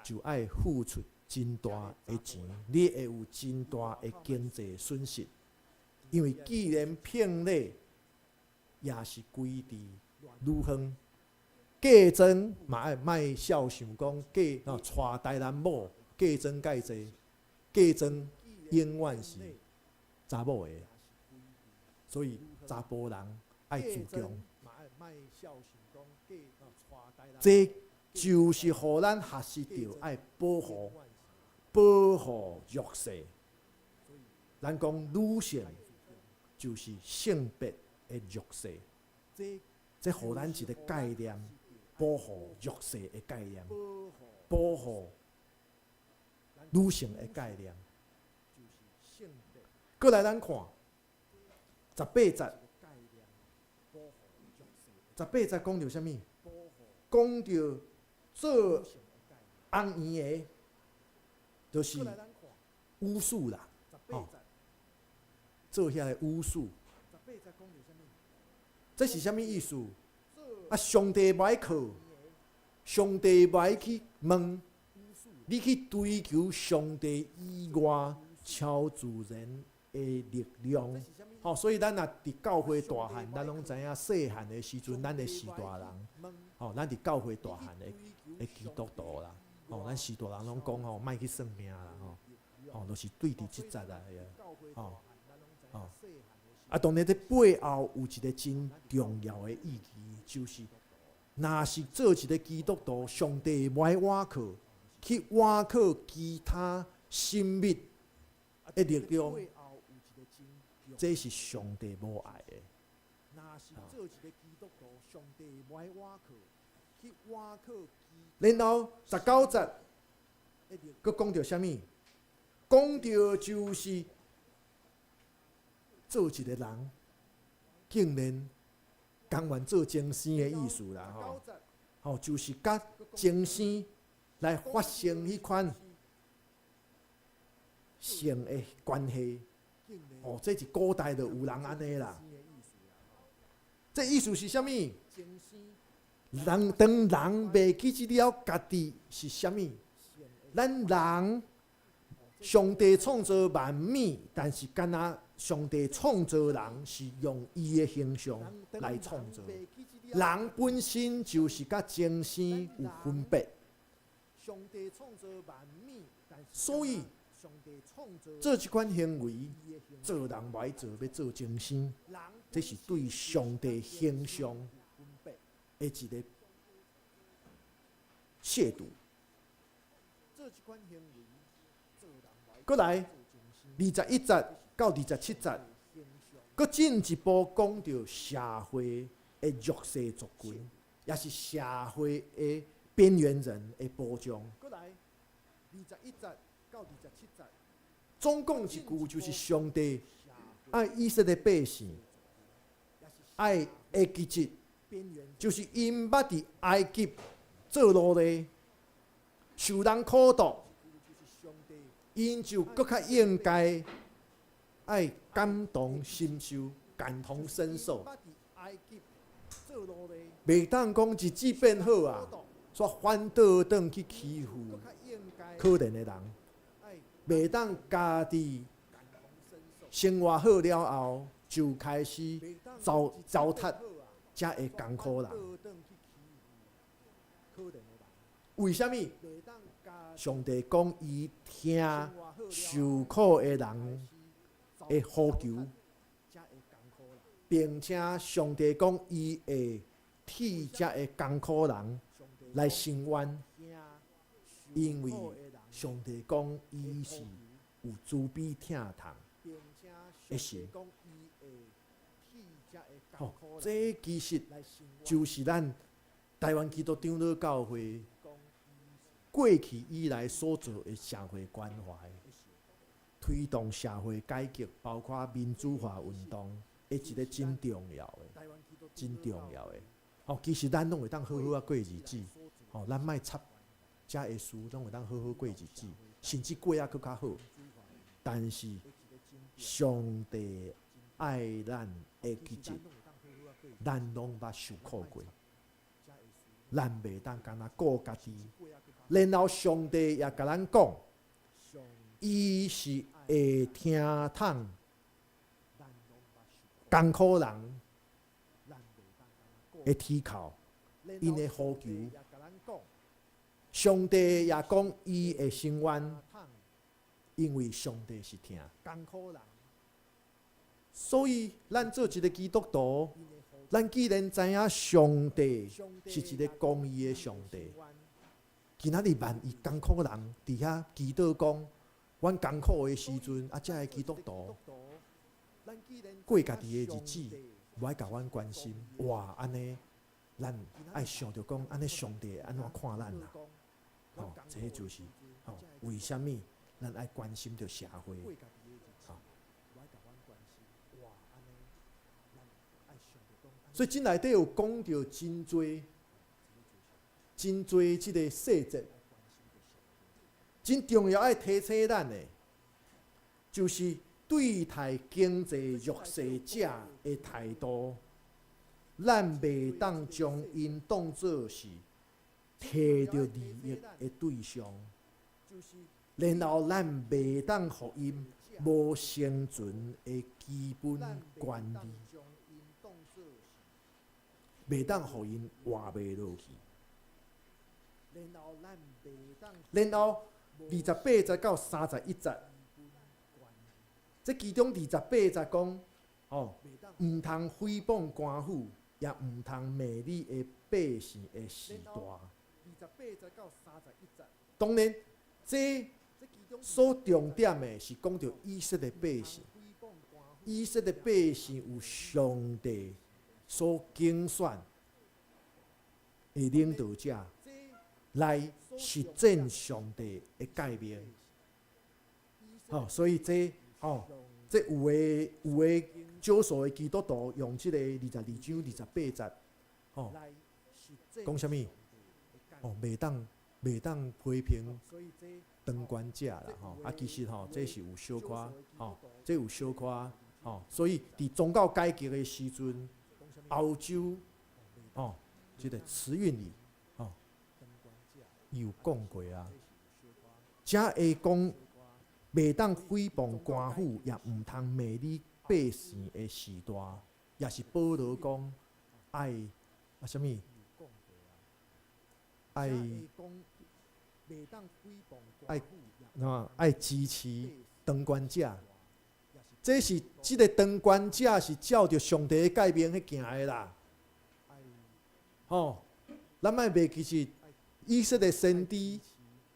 就爱付出真大个钱，你会有真大个经济损失，因为既然骗你。也是归伫女方，嫁妆嘛爱莫笑想讲嫁娶台南某，嫁妆介济，嫁妆永远是查某的，所以查甫人爱自强。这就是互咱学习到爱保护弱势。咱讲女性就是性别。的弱势，这互咱一个概念，保护弱势的概念，保护女性的概念。过来咱看18节，18节讲到什么？讲到做红圆的，就是巫术啦，做遐个巫术。这是啥物意思？上帝歹靠，上帝歹去问，你去追求上帝以外超自然的力量。所以咱若伫教会大汉，咱拢知影细汉的时阵，咱的士大人，咱伫教会大汉的基督徒啦，咱士大人拢讲莫去算命啦，就是对伫即节啊，当然，伫背后有一个真重要的意义，就是若是做一个基督徒，上帝无爱倚靠，去倚靠其他神秘的力量，这是上帝无爱的。然后19节，佮讲到啥物？讲到就是。做一个人，竟然甘愿做精生的意思啦，就是甲精生来发生迄款性的关系，这是古代就有人安尼啦。这意思是啥物？人当人袂记起了家己是啥物，咱人上帝创造万物，但是敢若。上帝创造人是用伊的形象来创造，人本身就是甲精神有分别，所以做即款行为，做人歹做要做精神，这是对上帝形象的一个亵渎。过来21节。到27节，佮进一步讲到社会的弱势族群，也是社会的边缘人的保障。过来21节到27节，总共一句就是上帝爱以色列百姓，爱埃及人，就是因捌伫埃及做奴隶，受人苦毒，因就搁较应该。爱感同身受，感同身受，袂当讲日子变好啊，煞反倒转去欺负可怜的人，袂当家己生活好了后，就开始糟蹋遮个艰苦人。为什么？上帝讲伊听受苦的人的呼求，并且上帝讲伊会替遮的艰苦人来伸冤，因为上帝讲伊是有慈悲疼痛的神。吼，这其实就是咱台湾基督长老教会过去以来所做的社会关怀，推动社会改革，包括民主化运动的一个真重要的、真重要的。吼，其实咱拢会当好好啊过日子，吼，咱莫插遮的事，拢会当好好过日子，甚至过啊佫较好。但是上帝爱咱的基节，咱拢捌受苦过，咱袂当干那顾家己。然后上帝也甲咱讲，伊是会听痛艰苦人的啼哭，因的呼求。上帝也讲伊会伸冤，因为上帝是听艰苦人。所以，咱做一个基督徒，咱既然知影上帝是一个公义的上帝。今仔日万一艰苦人伫遐祈祷讲，阮艰苦的时阵，遮个基督徒过家己的日子，无爱甲阮关心，哇，安尼，咱爱想着讲，安尼上帝安怎看咱啦？吼，这就是吼，为什么咱爱关心着社会？吼，所以真内底有讲着真多。真多即个细节，真重要爱提醒咱的，就是对待经济弱势者的态度，咱袂当将因当作是摕着利益的对象，然后咱袂当互因无生存的基本权利，袂当互因活袂落去。然后28节到31节，这其中28节讲，哦，毋通诽谤官府，也毋通骂你的百姓的时代。当然，这所重点的是讲到以色列百姓，以色列百姓有上帝所拣选的领导者。来实践上帝的诫命，所以这有的少数的基督徒用这个22章28节，讲什么？袂当批评当权者啦，其实这是有小可，这有小可，所以伫宗教改革的时阵，欧洲，这个慈运里。伊有讲过啊，遮会讲袂当诽谤官府，也毋通骂你百姓的时代，也是保罗讲爱什么？爱支持当权者，这是即个当权者是照着上帝的诫命去行的啦。咱莫袂其实。以色列先知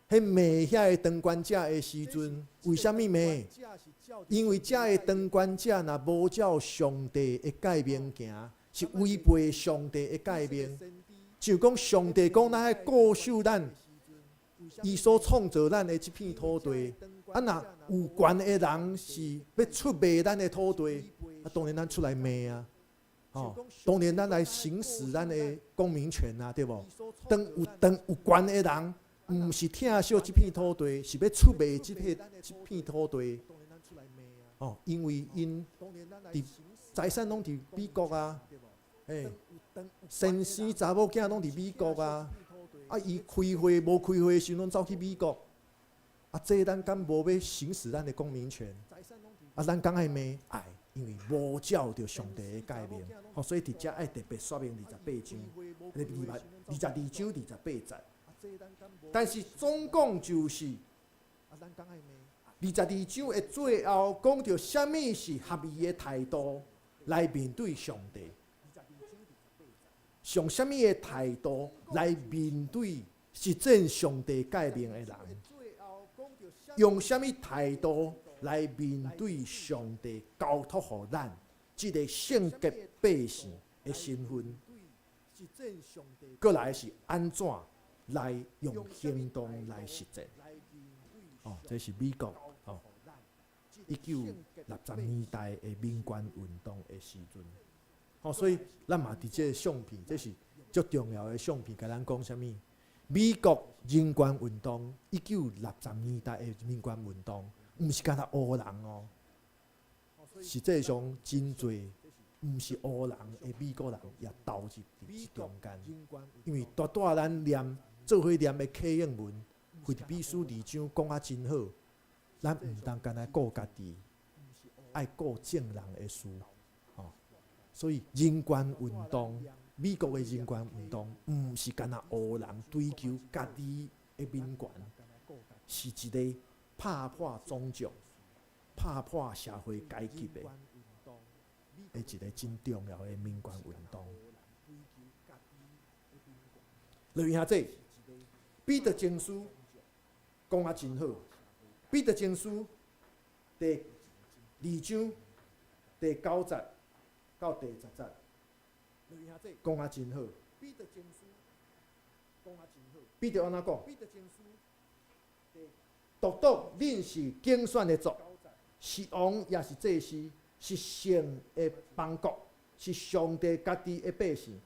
迄骂遐个当权者的时阵，为什么骂？因为遮个当权者若无照上帝的诫命行，是违背上帝的诫命。就讲上帝讲咱爱固守咱，伊所创造咱的即片土地。若有权的人是要出卖咱的土地，当然咱出来骂啊。当然，咱来行使咱的公民权啊，对无？当有权的人，毋是疼惜即片土地，是要出卖即片土地。因为因伫财产拢伫美国啊，先生查某囝拢伫美国啊，伊开会无开会时拢走去美国，这咱敢无要行使咱的公民权？咱敢爱骂爱？因为无照着上帝的诫命，所以伫遮爱特别说明28章，22章28节，但是总共就是22章的最后讲到什么是合宜的态度来面对上帝，用什么的态度来面对实践上帝诫命的人，用什么态度来面对上帝交托予咱这个圣洁百姓的身份，过来是安怎来用行动来实践。这是美国1960年代的民权运动的时阵。所以咱嘛伫这个相片，这是足重要的相片，甲咱讲啥物？美国人权运动，1960年代的民权运动，毋是干那黑人哦，实际上真侪毋是黑人的美国人也投入伫中间，因为大咱念做伙念的启应文，腓立比书2章讲啊真好，咱毋当干那顾家己，爱顾正人的事。所以人权运动，美国的人权运动，毋是干那黑人追求家己的民权，是一个拍破种族、拍破社会阶级的一个真重要的民权运动。落去下这，彼得前书讲啊真好，彼得前书第2章第9节到第10节，讲啊真好。彼得安怎讲？独恁是竞选的族，是王也是祭司，是圣的邦国，是上帝家己的百姓。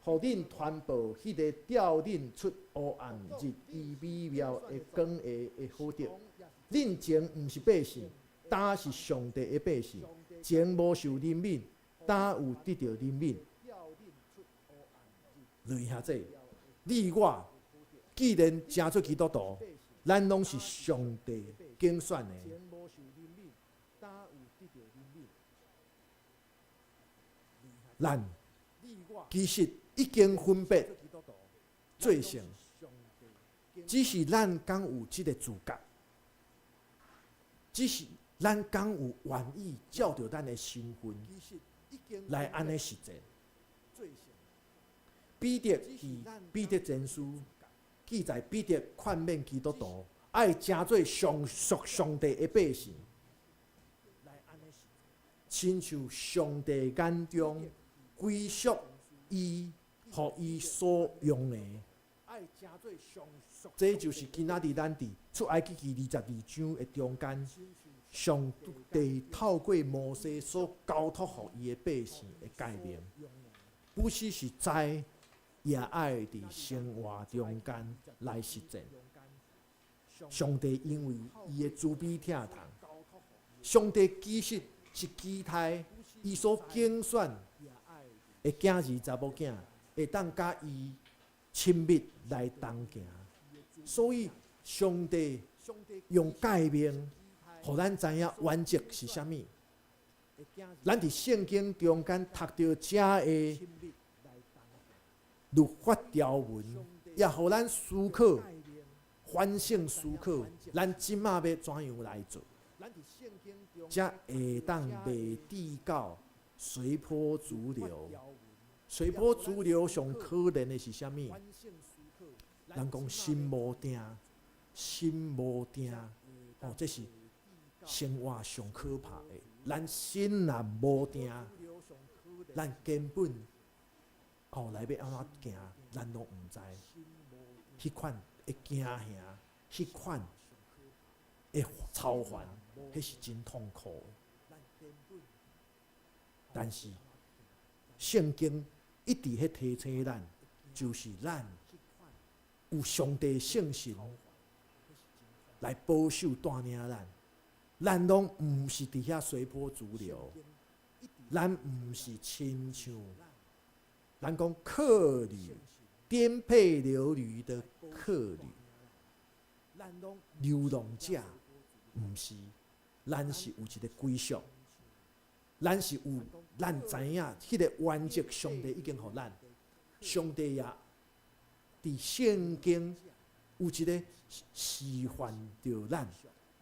互恁传播迄个调恁出黑暗日以美妙的光下的好德。恁前毋是百姓，但是上帝的百姓；前无受怜悯，但有得到怜悯。落下这，你我既然成做基督徒，咱拢是上帝拣选的。咱其实已经分别做成，只是咱敢有这个资格，只是咱敢有愿意照着咱的身份来安尼实践。彼得伫彼得前书记载，彼得劝勉基督徒爱成做上属上帝的百姓，亲像上帝眼中归属伊，互伊所用的。这就是今仔日咱伫出埃及记22章的中间，上帝透过摩西所交托互伊的百姓的概念，不是是知，也爱伫生活中间来实践。上帝因为伊的慈悲疼痛，上帝其实是期待伊所拣选的囝儿查某囝会当甲伊亲密来同行，所以上帝用诫命，互咱知影原则是啥物。咱伫圣经中间读到遮的律法条文，也互咱思考、反省思考，咱即马要怎样来做，才会当袂抵到随波逐流。随波逐流上可怜的是啥物？人讲心无定，心无定，这是生活上可怕的。咱心若无定，咱根本后来要安怎行，咱拢毋知。迄款会惊吓，迄款会操烦，迄是真痛苦的。但是圣经一直喺提醒咱，就是咱有上帝圣神来保守带领咱，咱拢毋是伫遐随波逐流，咱毋是亲像咱讲客旅、颠沛流离的客旅、流浪者，毋是，咱是有一个归属。咱是有，咱知影迄个原则，上帝已经互咱，上帝也伫圣经有一个示范着咱，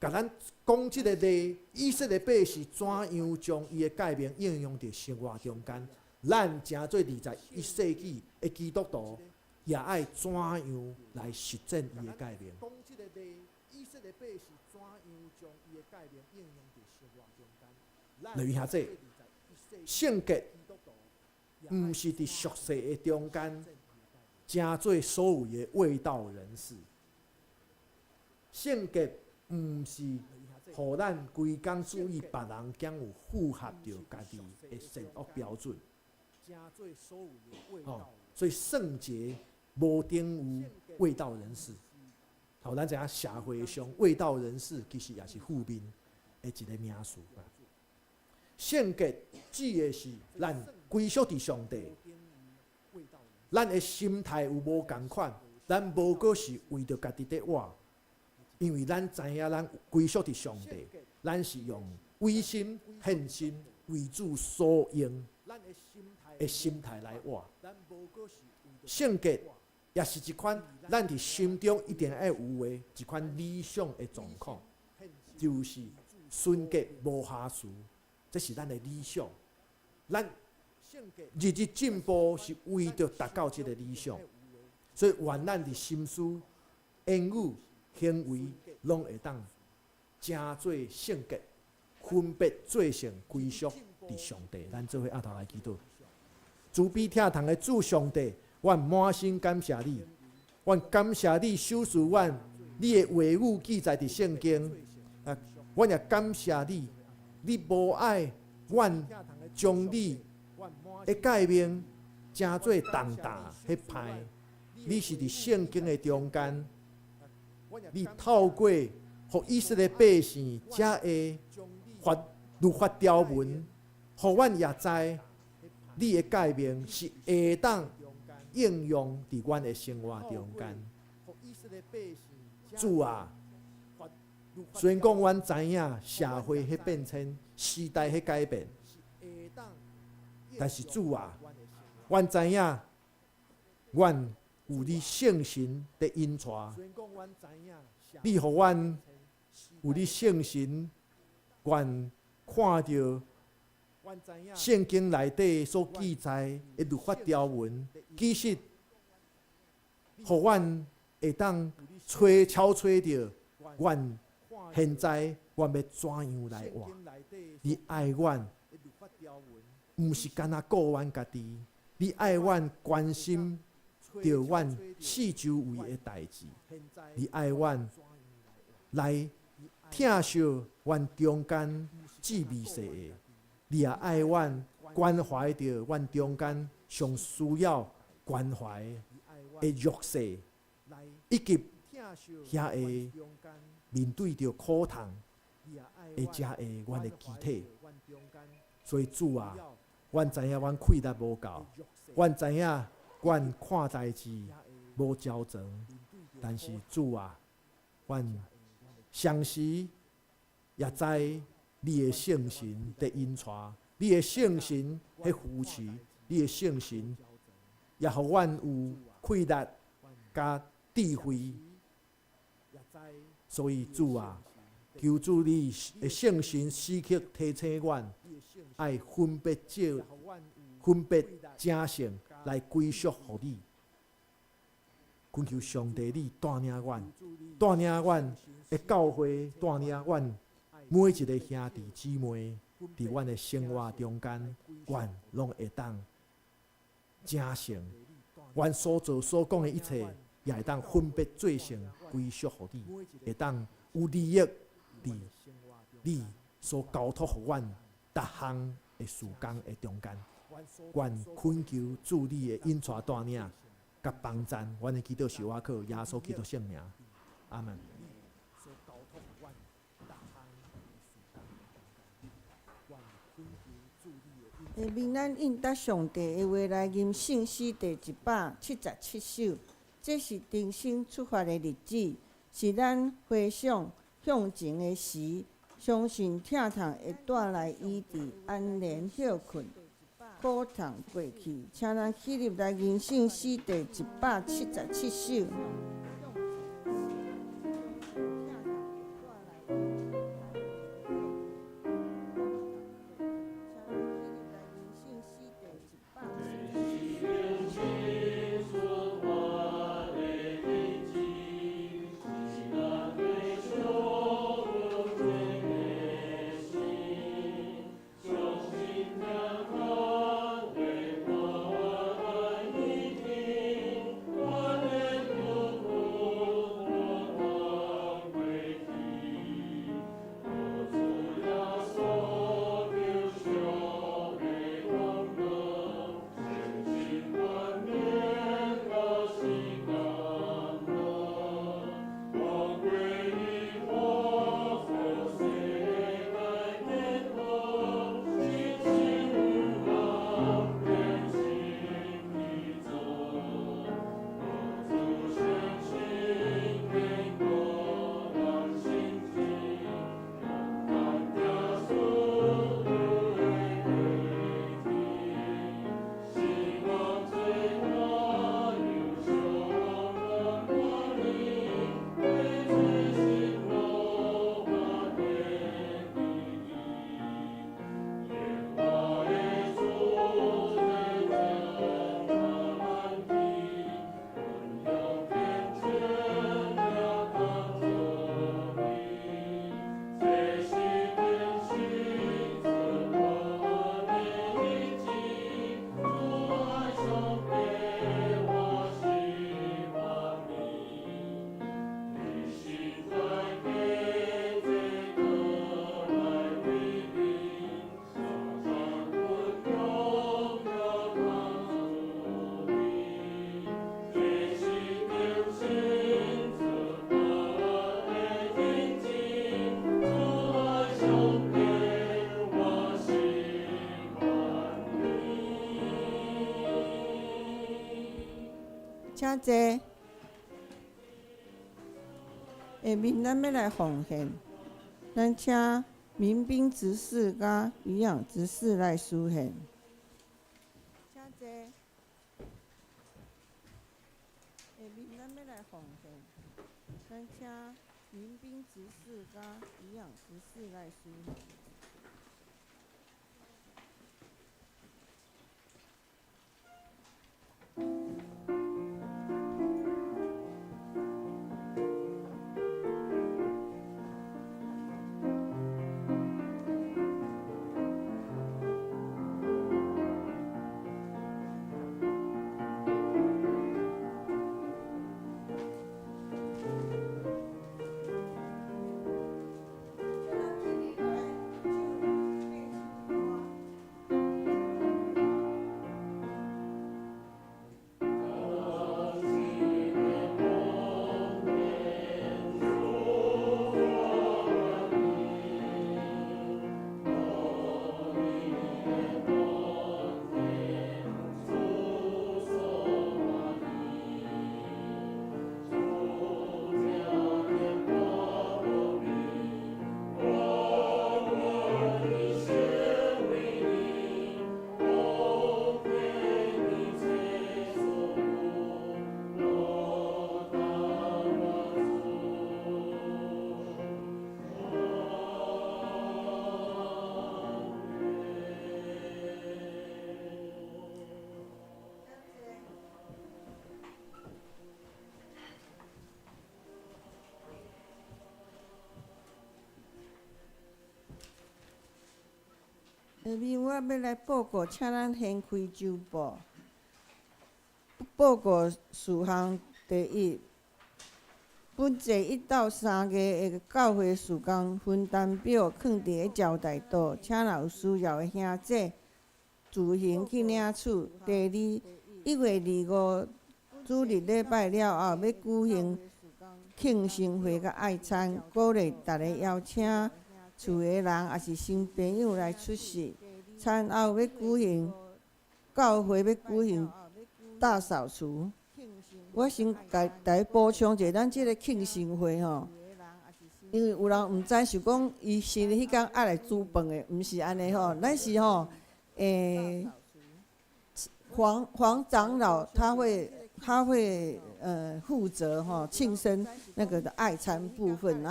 甲咱讲即个例，以色列百姓怎样将伊的诫命应用伫生活中间。咱诚做21世纪的基督徒，也爱怎样来实践伊的诫命。讲即个例，以色列百姓怎样将伊的诫命应用伫生活中间。来，兄弟，圣洁毋是伫俗世的中间，诚做所有的卫道人士。圣洁毋是互咱规工注意别人敢有符合着家己的善恶标准。所以圣洁无等于卫道人士。咱知影社会上卫道人士其实也是负面的一个名词。圣洁指的是咱归属伫上帝，咱的心态有无共款，咱无过是为着家己在活，因为咱知影咱归属伫上帝，咱是用委身献身为主所用的心态来活。圣洁也是一款咱伫心中一定要有的一款理想的状况，就是纯洁无瑕疵，这是咱的理想。咱日日进步是为着达到这个理想，所以愿咱伫心思、言语、行为，拢会当诚做圣洁，分别做成归属伫上帝。咱做伙压头来祈祷。慈悲疼痛的主上帝，阮满心感谢你，阮感谢你守护阮，你的话语记载伫圣经。阮也感谢你，你无爱阮将你的诫命诚做重大迄歹，你是伫圣经的中间，你透过互以色列百姓遮的律法条文，互阮也知你的诫命是会当应用伫阮的生活中间。主啊，虽然讲阮知影社会迄变迁、时代迄改变，但是主啊，阮知影，阮有你圣神的引带，你互阮有你圣神，阮看到圣经内底所记载的律法条文，其实互阮会当超揣着阮现在阮要怎样来活？你爱阮，毋是干那顾阮家己，你爱阮关心着阮四周围的代志，你爱阮来疼惜阮中间至微细的，你也爱阮关怀着阮中间上需要关怀的弱势，以及遐个面对着苦痛的遮个阮的肢体。所以主啊，阮知影阮气力无够，阮知影阮看代志无焦灼，但是主啊，阮常时也知你的圣神在引带，你的圣神在扶持，你的圣神也互阮有气力甲智慧。所以主啊，求主你的圣神时刻提醒阮，爱分别正性来归属互你。恳求上帝你带领阮的教会，带领阮每一个兄弟姊妹，伫阮的生活中间，阮拢会当正性，阮所做所讲的一切，也会当分别做成归属互你，会当有利益伫你所交托互阮逐项的事工的中间。阮恳求主你的引带带领，甲帮赞，阮的祈祷是我靠耶稣基督圣名，阿门。下面咱应答上帝的话来吟圣诗第177首，这是重新出发的日子，是咱回想向前的时，相信疼痛会带来医治、安然休困，苦痛过去。请咱起立来吟圣诗第177首。请坐。下面咱要来奉献，咱请民兵执事甲渔养执事来书献。请坐。下面咱要来奉献，咱请民兵执事甲渔养执事来书献。下面我要来报告，请咱掀开周报。报告事项第一，本节1到3月的教会事工分担表放伫个招待桌，请若有需要的兄弟自行去领取。第二，1月25主日礼拜了后，要举行庆生会甲爱餐，鼓励大家邀请厝的人也是新朋友来出席。餐后要举行教会要举行大扫除。我先甲大家补充一下，咱即个庆生会吼，因为有人毋知是讲伊生日迄天爱来煮饭的，毋是安尼吼。咱是吼，黄长老他会负责吼庆生那个的爱餐部分，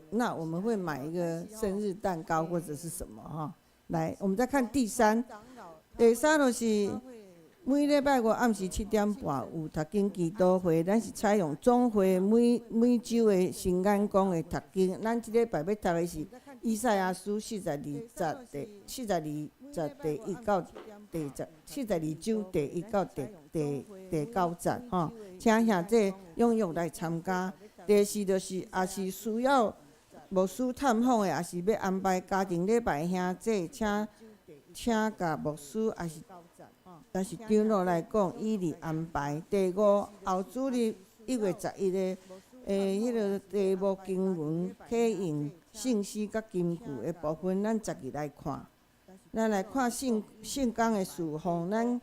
那我们会买一个生日蛋糕或者是什么哈。来，我们再看第三就是每礼拜五暗时7点半有读经祈祷会，咱是采用总会每周的新眼光的读经。咱即礼拜要读的是以赛亚书42章第1到42章第1到第9节吼，请兄弟踊跃来参加。第四就是也是需要牧师探访的，也是要安排家庭礼拜的兄弟，请甲牧师也是长老来讲，依例安排。第五，后主日1月11日迄个题目经文启用信息甲金句的部分，咱逐日来看。咱来看圣工的事项，咱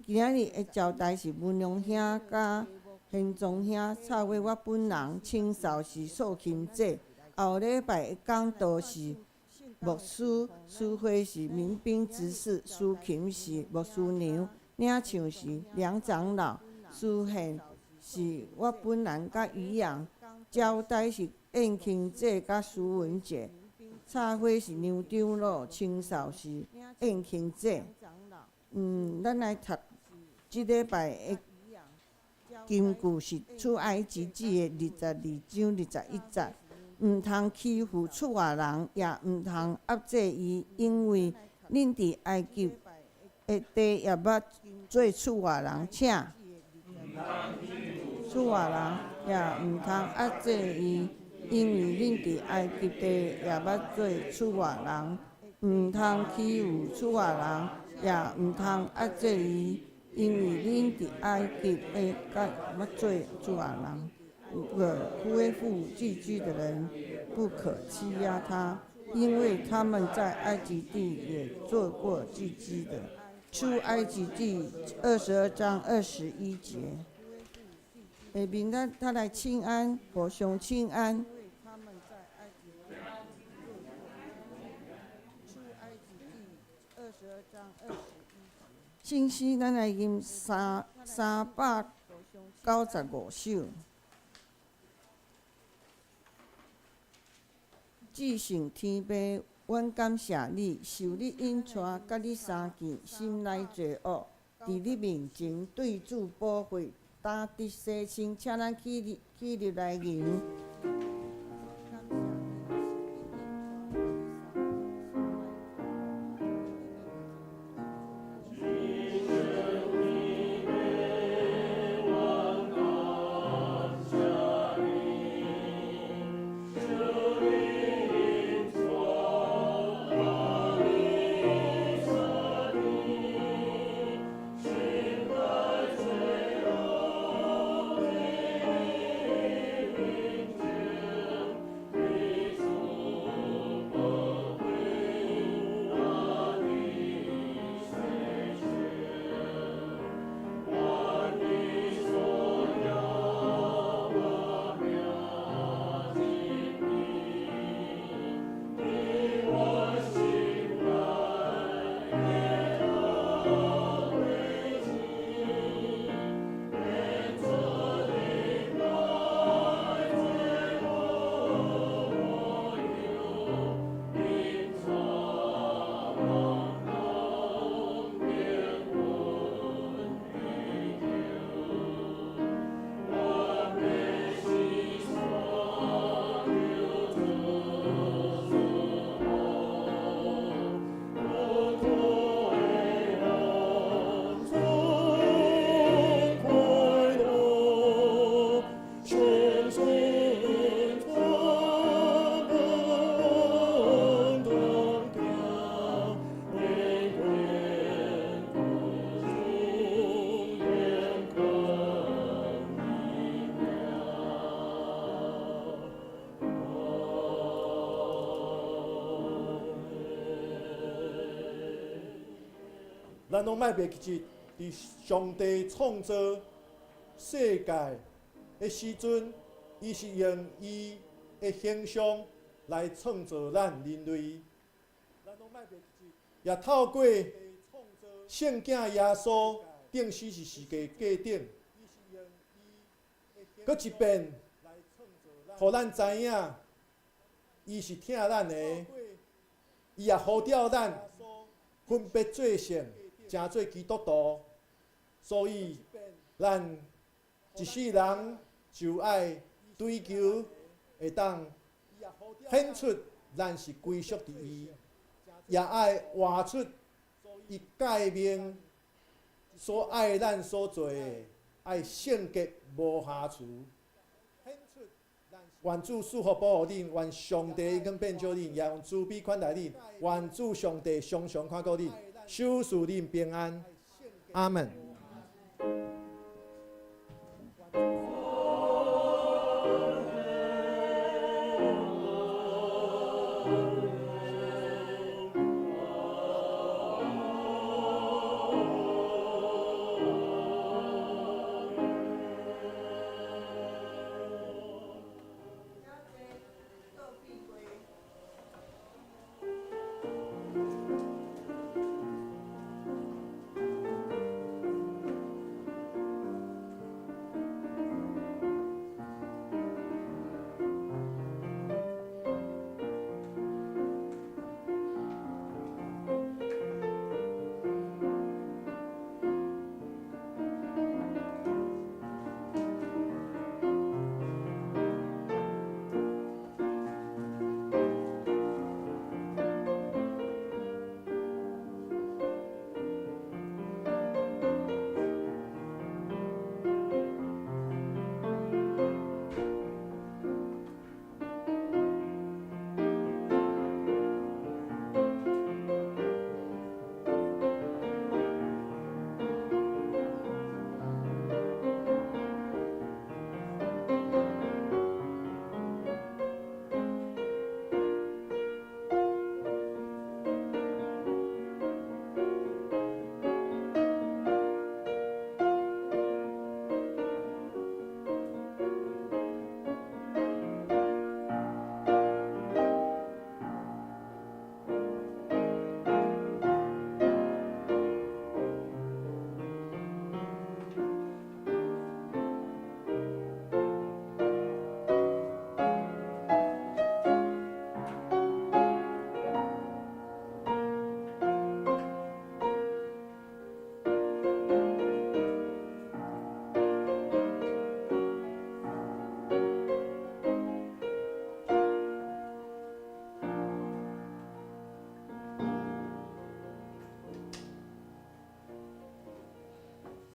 今仔日的招待是文良兄甲现宗兄，蔡伟我本人，清扫是素琴姐。后礼拜的讲道是牧师，书会是民兵执事，司琴是牧师娘，领唱是梁长老，书献是我本人甲于洋，招待是燕庆姐甲苏文杰，插花是梁长老，清扫是燕庆姐。咱来读即礼拜的金句是出埃及记的22章21节。毋通欺负出外人，也毋通压制伊，因为恁伫埃及的地也捌做出外人，请出外人也毋通压制伊，因为恁伫埃及地也捌做出外人，毋通欺负出外人，也毋通压制伊，因为恁伫埃及的也捌做出外人。恢复寄居的人不可欺压他，因为他们在埃及地也做过寄居的。出埃及记22章21节。下面他来请安，互相请安。信息咱来吟395首。至圣天父，阮感谢你，受你引带，甲你相见，心内罪恶，伫你面前对主保会，打得洗清，请咱起立来吟。咱拢莫袂记伫上帝创造世界的时阵，伊是用伊的形象来创造咱人类。咱拢莫袂记，也透过圣囝耶稣，定死是世界价顶，搁一遍，互咱知影，伊是疼咱的，伊也呼召咱分别做圣。成做基督徒，所以咱一世人就爱追求，会当显出咱是归属伫伊，也爱活出伊诫命所爱咱所做的，爱圣洁无瑕疵。愿主赐福保护恁，愿上帝恩变照恁，也用慈悲款待恁，愿主上帝常常看顾恁。守住恁平安，阿门。